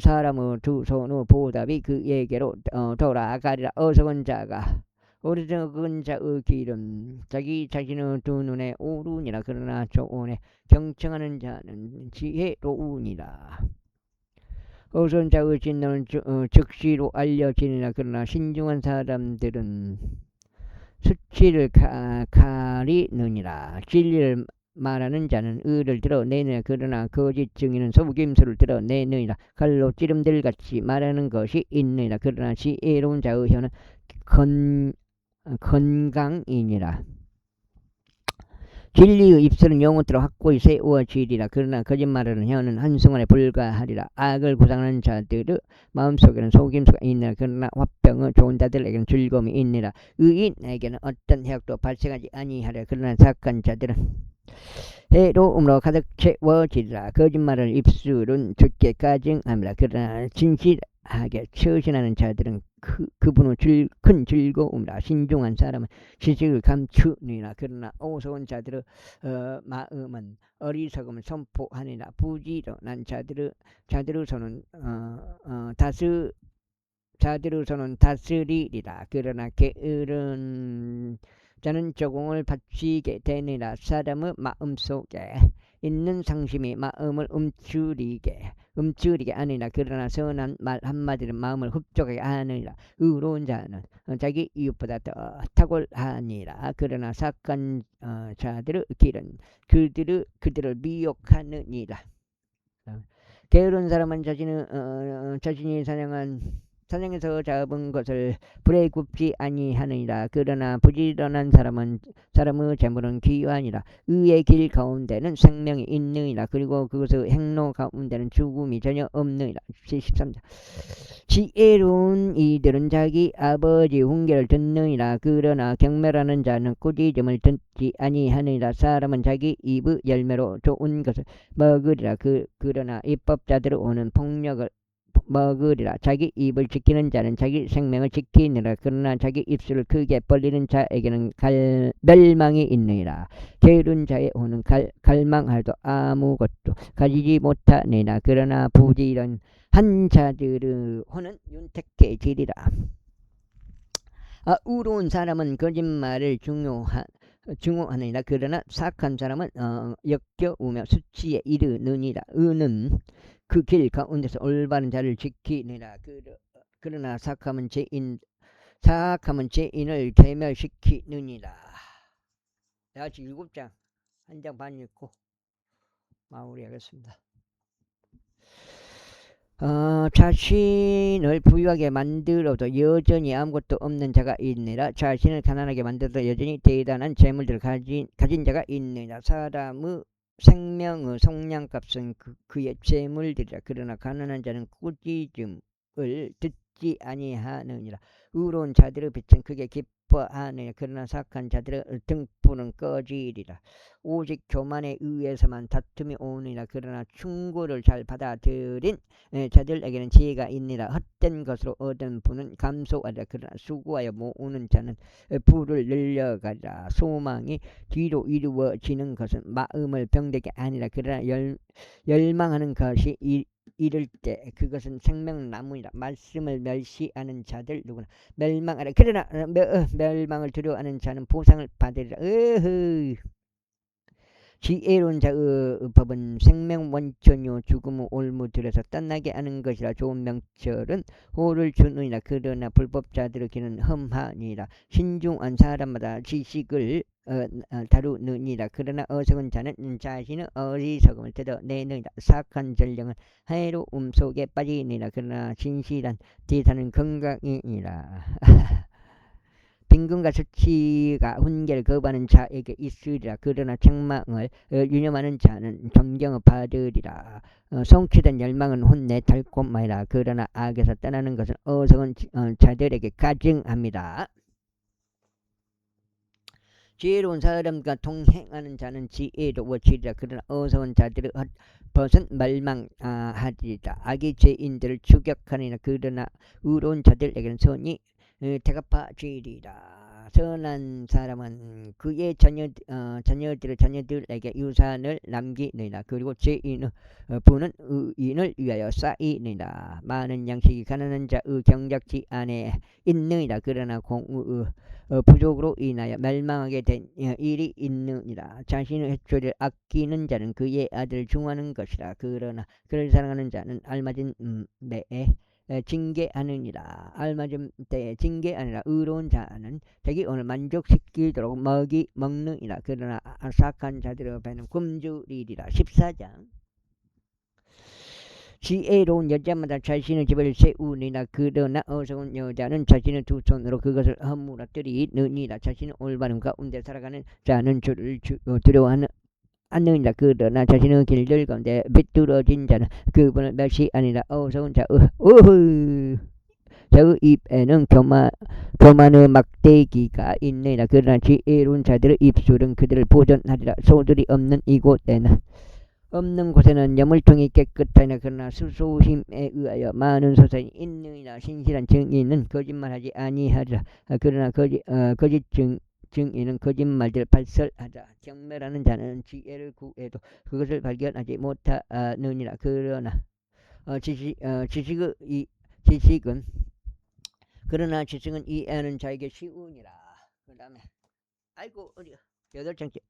사람의 두 손의 보답이 그에게로 돌아가리라. 어리석은 자의 길은 자기 자신의 두 눈에 오르니라. 그러나 조언에 경청하는 자는 지혜로우니라. 어리석은 자의 진노는 즉시로 알려지니라. 그러나 신중한 사람들은 수치를 가리느니라. 진리를 말하는 자는 의를 드러내느니라. 그러나 거짓 증인은 속임수를 드러내느니라. 칼로 찌름들같이 말하는 것이 있느니라. 그러나 지혜로운 자의 혀는 건강이니라. 진리의 입술은 영원토록 확고히 세워지리라. 그러나 거짓말하는 혀는 한순간에 불가하리라. 악을 구상하는 자들의 마음속에는 속임수가 있느라. 그러나 화병의 좋은 자들에게는 즐거움이 있느라. 의인에게는 어떤 해악도 발생하지 아니하리라. 그러나 사악한 자들은 해로움으로 가득 채워지리라. 거짓말을 입술은 죽게 가증합니다. 그러나 진실하게 처신하는 자들은 그분의 큰 즐거움이라. 신중한 사람은 지식을 감추니라. 그러나 어리석은 자들의 마음은 어리석음을 선포하니라. 부지런한 자들의 손은 다스리리라. 그러나 게으른 자는 조공을 바치게 되니라. 사람의 마음속에 있는 상심이 마음을 움츠리게 아니라. 그러나 선한 말 한마디는 마음을 흡족하게 하느니라. 의로운 자는 자기 이웃보다 더 탁월하니라. 그러나 사악한 자들의 길은 그들을 미혹하느니라. 게으른 사람은 자신이 사냥에서 잡은 것을 불에 굽지 아니하느니라. 그러나 부지런한 사람의 재물은 귀하니라. 의의 길 가운데는 생명이 있느니라. 그리고 그것의 행로 가운데는 죽음이 전혀 없느니라. 13절. 지혜로운 이들은 자기 아버지 훈계를 듣느니라. 그러나 경멸하는 자는 꾸짖음을 듣지 아니하느니라. 사람은 자기 입의 열매로 좋은 것을 먹으리라. 그러나 입법자들을 오는 폭력을 먹으리라. 자기 입을 지키는 자는 자기 생명을 지키느니라. 그러나 자기 입술을 크게 벌리는 자에게는 멸망이 있느니라. 게으른 자의 혼은 갈망할도 아무것도 가지지 못하느니라. 그러나 부지런한 자들의 혼은 윤택해지리라. 의로운 사람은 거짓말을 증오하느니라. 그러나 사악한 사람은 역겨우며 수치에 이르느니라. 의는 그 길 가운데서 올바른 자를 지키느니라. 그러나 사악함은 죄인을 괴멸시키느니라. 다시 7장 한 장 반 읽고 마무리하겠습니다. 자신을 부유하게 만들어도 여전히 아무것도 없는 자가 있느니라. 자신을 가난하게 만들어도 여전히 대단한 재물들을 가진 자가 있느니라. 사람의 생명의 속량값은 그의 재물들이라. 그러나 가난한 자는 꾸짖음을 듣지 아니하느니라. 의로운 자들의 빛은 크게 기뻐하느니라. 그러나 사악한 자들의 등불은 꺼지리라. 오직 교만에 의해서만 다툼이 오느니라. 그러나 충고를 잘 받아들인 자들에게는 지혜가 있느니라. 헛된 것으로 얻은 부는 감소하리라. 그러나 수고하여 모으는 자는 부를 늘려가리라. 소망이 뒤로 이루어지는 것은 마음을 병되게 아니라. 그러나 열망하는 것이 이를 때 그것은 생명나무이라. 말씀을 멸시하는 자들 누구나 멸망하라. 그러나 멸망을 두려워하는 자는 보상을 받으리라. 지혜로운 자의 법은 생명 원천이요 죽음의 올무들에서 떠나게 하는 것이라. 좋은 명철은 호를 주느니라. 그러나 불법자들의 길은 험하니라. 신중한 사람마다 지식을 다루느니라. 그러나 어리석은 자는 자신의 어리석음을 뜯어내느니라. 사악한 전령은 해로움 속에 빠지니라. 그러나 진실한 대사는 건강이니라. 빈금과 수치가 훈계를 거부하는 자에게 있으리라. 그러나 책망을 유념하는 자는 존경을 받으리라. 성취된 열망은 혼내 달콤하리라. 그러나 악에서 떠나는 것은 어리석은 자들에게 가증합니다. 지혜로운 사람과 동행하는 자는 지혜로워지리라. 그러나 어리석은 자들의 벗은 멸망하리라. 악이 죄인들을 추격하니라. 그러나 의로운 자들에게는 선이 대갚아지리라. 선한 사람은 그의 자녀들에게 유산을 남기느니라. 그리고 죄인의 부는 의인을 위하여 쌓이느니라. 많은 양식이 가난한 자의 경작지 안에 있느니라. 그러나 공의 부족으로 인하여 멸망하게 된 일이 있느니라. 자신의 해초를 아끼는 자는 그의 아들을 중하는 것이라. 그러나 그를 사랑하는 자는 알맞은 매에 징계하느니라. 알맞은 때에 징계하느니라. 의로운 자는 자기 오늘 만족시키도록 먹느니라. 그러나 사악한 자들의 배는 굶주리리라. 14장. 지혜로운 여자마다 자신의 집을 세우니라. 그러나 어리석은 여자는 자신의 두 손으로 그것을 허물어뜨리느니라. 자신의 올바른 가운데 살아가는 자는 주를 두려워하는 않느니라. 그러나 자신의 길들 가운데 비뚤어진 자는 그분을 멸시하니라. 어리석은 자 자의 입에는 교만의 막대기가 있느니라. 그러나 지혜로운 자들의 입술은 그들을 보존하리라. 소들이 없는 이곳에는 없는 곳에는 염물통이 깨끗하니라. 그러나 수소심에 의하여 많은 소산이 있느니라. 신실한 증인은 거짓말하지 아니하리라. 그러나 거짓 증인은 거짓말들을 발설하자. 경멸하는 자는 지혜를 구해도 그것을 발견하지 못하느니라. 그러나 지식은 이해하는 자에게 쉬우니라. 그 다음에 아이고 어디야 8장째.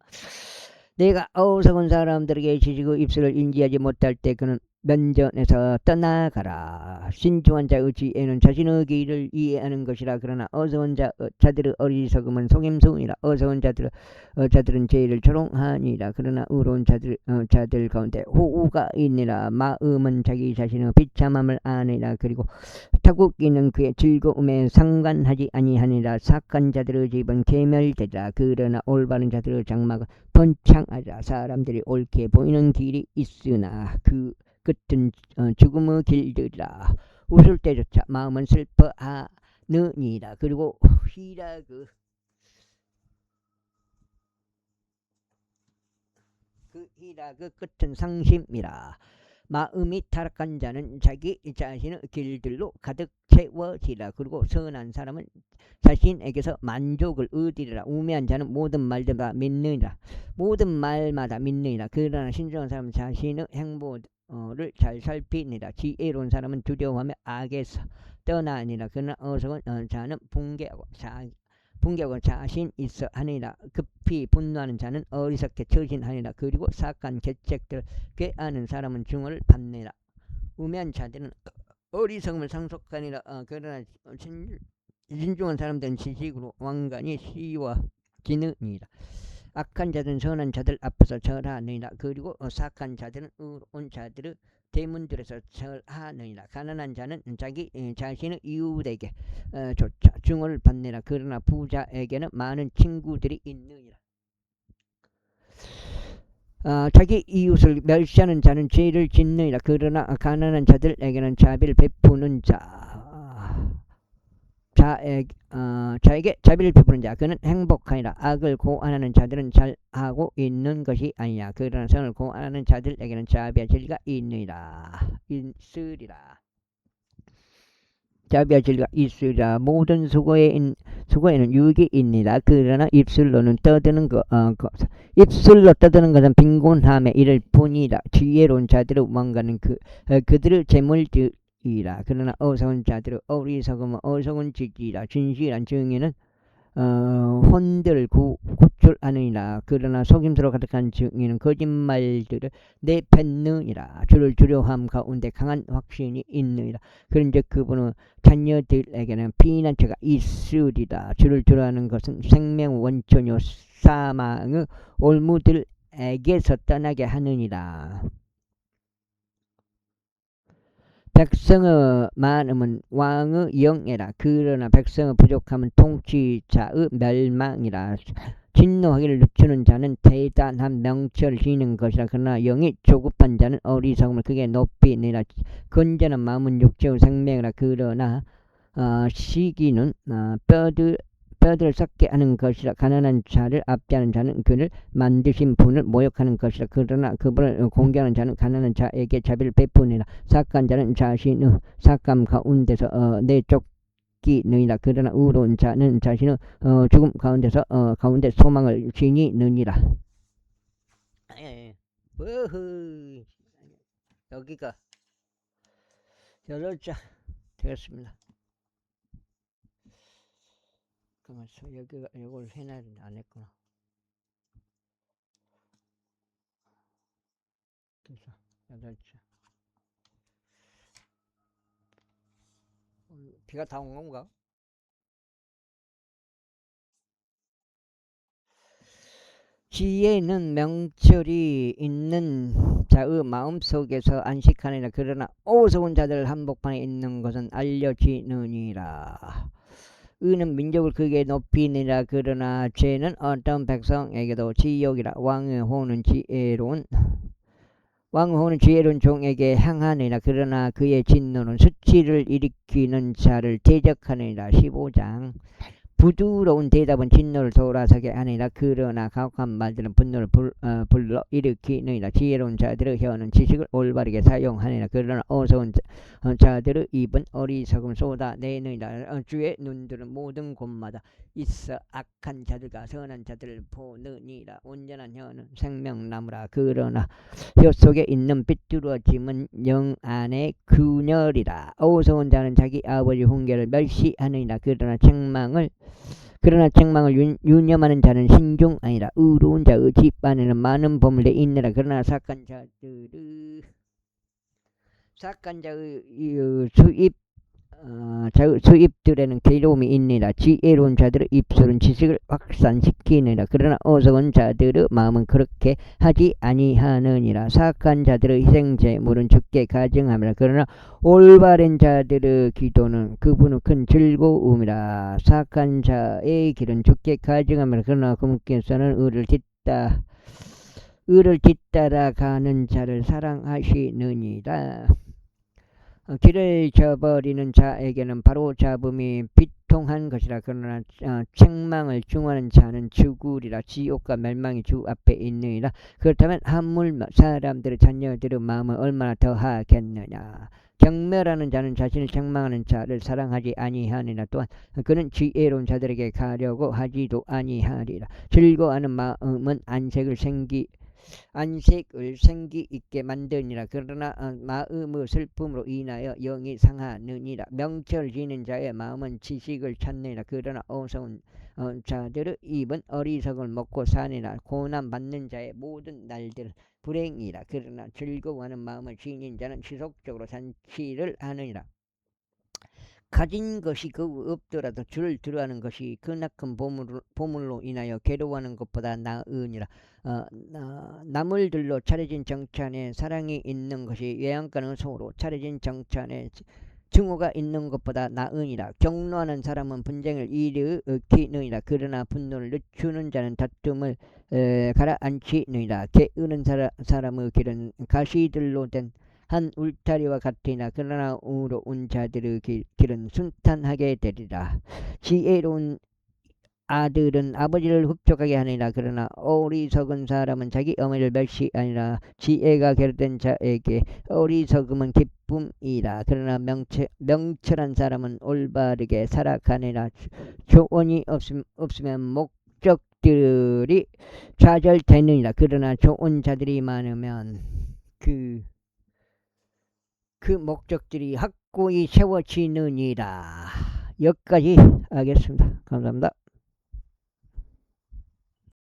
내가 어리석은 사람들에게 지식의 입술을 인지하지 못할 때 그는 면전에서 떠나가라. 신중한 자의 지혜는 자신의 길을 이해하는 것이라. 그러나 어리석은 자들의 어리석음은 속임수이라. 어리석은 자들은 죄를 조롱하니라. 그러나 의로운 자들 가운데 호우가 있니라. 마음은 자기 자신의 비참함을 아니라. 그리고 타국이는 그의 즐거움에 상관하지 아니하니라. 착한 자들의 집은 계멸되리라. 그러나 올바른 자들의 장막은 번창하리라. 사람들이 옳게 보이는 길이 있으나 그 끝은 죽음의 길들이라. 웃을 때조차 마음은 슬퍼하느니라. 그리고 희락의 끝은 상심이라. 마음이 타락한 자는 자기 자신의 길들로 가득 채워지라. 그리고 선한 사람은 자신에게서 만족을 얻으리라. 우매한 자는 모든 말마다 믿느니라. 그러나 신중한 사람은 자신의 행보를 잘 살피니라. 지혜로운 사람은 두려워하며 악에서 떠나니라. 그러나 어리석은 자는 분개하고 자신 있어 하니라. 급히 분노하는 자는 어리석게 처신하니라. 그리고 사악한 계책들을 꾀하는 사람은 증오를 받느니라. 우매한 자들은 어리석음을 상속하니라. 그러나 신중한 사람들은 지식으로 왕관이 씌워지느니라. 악한 자들은 선한 자들 앞에서 절하느니라. 그리고 사악한 자들은 의로운 자들의 대문들에서 절하느니라. 가난한 자는 자기 자신의 이웃에게 조차 증오를 받느니라. 그러나 부자에게는 많은 친구들이 있느니라. 자기 이웃을 멸시하는 자는 죄를 짓느니라. 그러나 가난한 자들에게는 자비를 베푸는 자에게 자비를 베푸는 자 그는 행복하니라. 악을 고안하는 자들은 잘하고 있는 것이 아니야. 그러나 선을 고안하는 자들에게는 자비와 진리가 있으리라. 모든 수고에는 유익이 있니라. 그러나 입술로 떠드는 것은 빈곤함에 이를 뿐이라. 지혜로운 자들의 왕관은 그들의 재물들이라. 그러나 어리석은 자들의 어리석은 짓이라. 진실한 증인은 혼들을 구출하느니라. 그러나 속임수로 가득한 증인은 거짓말들을 내뱉느니라. 주를 두려워함 가운데 강한 확신이 있느니라. 그런즉 그분의 자녀들에게는 피난처가 있으리라. 주를 두려워하는 것은 생명의 원천이요 사망의 올무들에게서 떠나게 하느니라. 백성의 많음은 왕의 영예라. 그러나 백성의 부족함은 통치자의 멸망이라. 진노하기를 늦추는 자는 대단한 명철을 지니는 것이라. 그러나 영이 조급한 자는 어리석음을 크게 높이니라. 건전한 마음은 육체의 생명이라. 그러나 시기는 뼈들을 썩게 하는 것이라. 가난한 자를 압제하는 자는 그를 만드신 분을 모욕하는 것이라. 그러나 그분을 공경하는 자는 가난한 자에게 자비를 베푸니라. 사악한 자는 자신의 사악함 가운데서 내쫓기느니라. 그러나 의로운 자는 자신의 죽음 가운데 소망을 지니느니라. 여기가 8장 되겠습니다. 그러면서 이걸 해놔야 되는데 안 했구나. 그래서 8장. 비가 다 온 건가? 지혜는 명철이 있는 자의 마음속에서 안식하느니라. 그러나 어리석은 자들 한복판에 있는 것은 알려지느니라. 의는 민족을 크게 높이니라. 그러나 죄는 어떤 백성에게도 지옥이라. 왕의 호는 지혜로운 왕호는 지혜로운 종에게 향하느니라. 그러나 그의 진노는 수치를 일으키는 자를 대적하느니라. 15장. 부드러운 대답은 진노를 돌아서게 하느니라. 그러나 가혹한 말들은 분노를 불러 일으키느니라. 지혜로운 자들의 혀는 지식을 올바르게 사용하느니라. 그러나 어리석은 자들의 입은 어리석음 쏟아내느니라. 주의 눈들은 모든 곳마다 있어 악한 자들과 선한 자들을 보느니라. 온전한 혀는 생명나무라. 그러나 혀 속에 있는 비뚤어짐은 영 안의 균열이라. 어리석은 자는 자기 아버지 훈계를 멸시하느니라. 그러나 책망을 유념하는 자는 신중하니라. 의로운 자의 집 안에는 많은 보물이 있느라. 그러나 착한 자의 수입들에는 괴로움이 있느니라. 지혜로운 자들의 입술은 지식을 확산시키느니라. 그러나 어리석은 자들의 마음은 그렇게 하지 아니하느니라. 사악한 자들의 희생제물은 주께 가증함이라. 그러나 올바른 자들의 기도는 그분의 큰 즐거움이라. 사악한 자의 길은 주께 가증함이라. 그러나 그분께서는 의를 뒤따라가는 자를 사랑하시느니라. 길을 저버리는 자에게는 바로 잡음이 비통한 것이라. 그러나 책망을 중하는 자는 죽으리라. 지옥과 멸망이 주 앞에 있느니라. 그렇다면 하물며 사람들의 자녀들의 마음은 얼마나 더하겠느냐. 경멸하는 자는 자신을 책망하는 자를 사랑하지 아니하니라. 또한 그는 지혜로운 자들에게 가려고 하지도 아니하리라. 즐거워하는 마음은 안색을 생기 있게 만드니라. 그러나 마음의 슬픔으로 인하여 영이 상하느니라. 명철 지닌 자의 마음은 지식을 찾느니라. 그러나 어리석은 자들의 입은 어리석음을 먹고 사느니라. 고난 받는 자의 모든 날들은 불행이라. 그러나 즐거워하는 마음을 지닌 자는 지속적으로 잔치를 하느니라. 가진 것이 그 없더라도 주를 두려워하는 것이 크나큰 보물로 인하여 괴로워하는 것보다 나으니라. 나물들로 차려진 정찬에 사랑이 있는 것이 외양간의 소로 차려진 정찬에 증오가 있는 것보다 나으니라. 경노하는 사람은 분쟁을 일으키느니라. 그러나 분노를 늦추는 자는 다툼을 가라앉히느니라. 게으른 사람의 길은 가시들로 된 한 울타리와 같으나 그러나 의로운 자들의 길은 순탄하게 되리라. 지혜로운 아들은 아버지를 흡족하게 하느니라. 그러나 어리석은 사람은 자기 어머니를 멸시하니라. 지혜가 계략된 자에게 어리석음은 기쁨이라. 그러나 명철한 사람은 올바르게 살아가느니라. 조언이 없으면 목적들이 좌절되느니라. 그러나 좋은 자들이 많으면 그 목적들이 확고히 세워지느니라. 여기까지 하겠습니다. 감사합니다.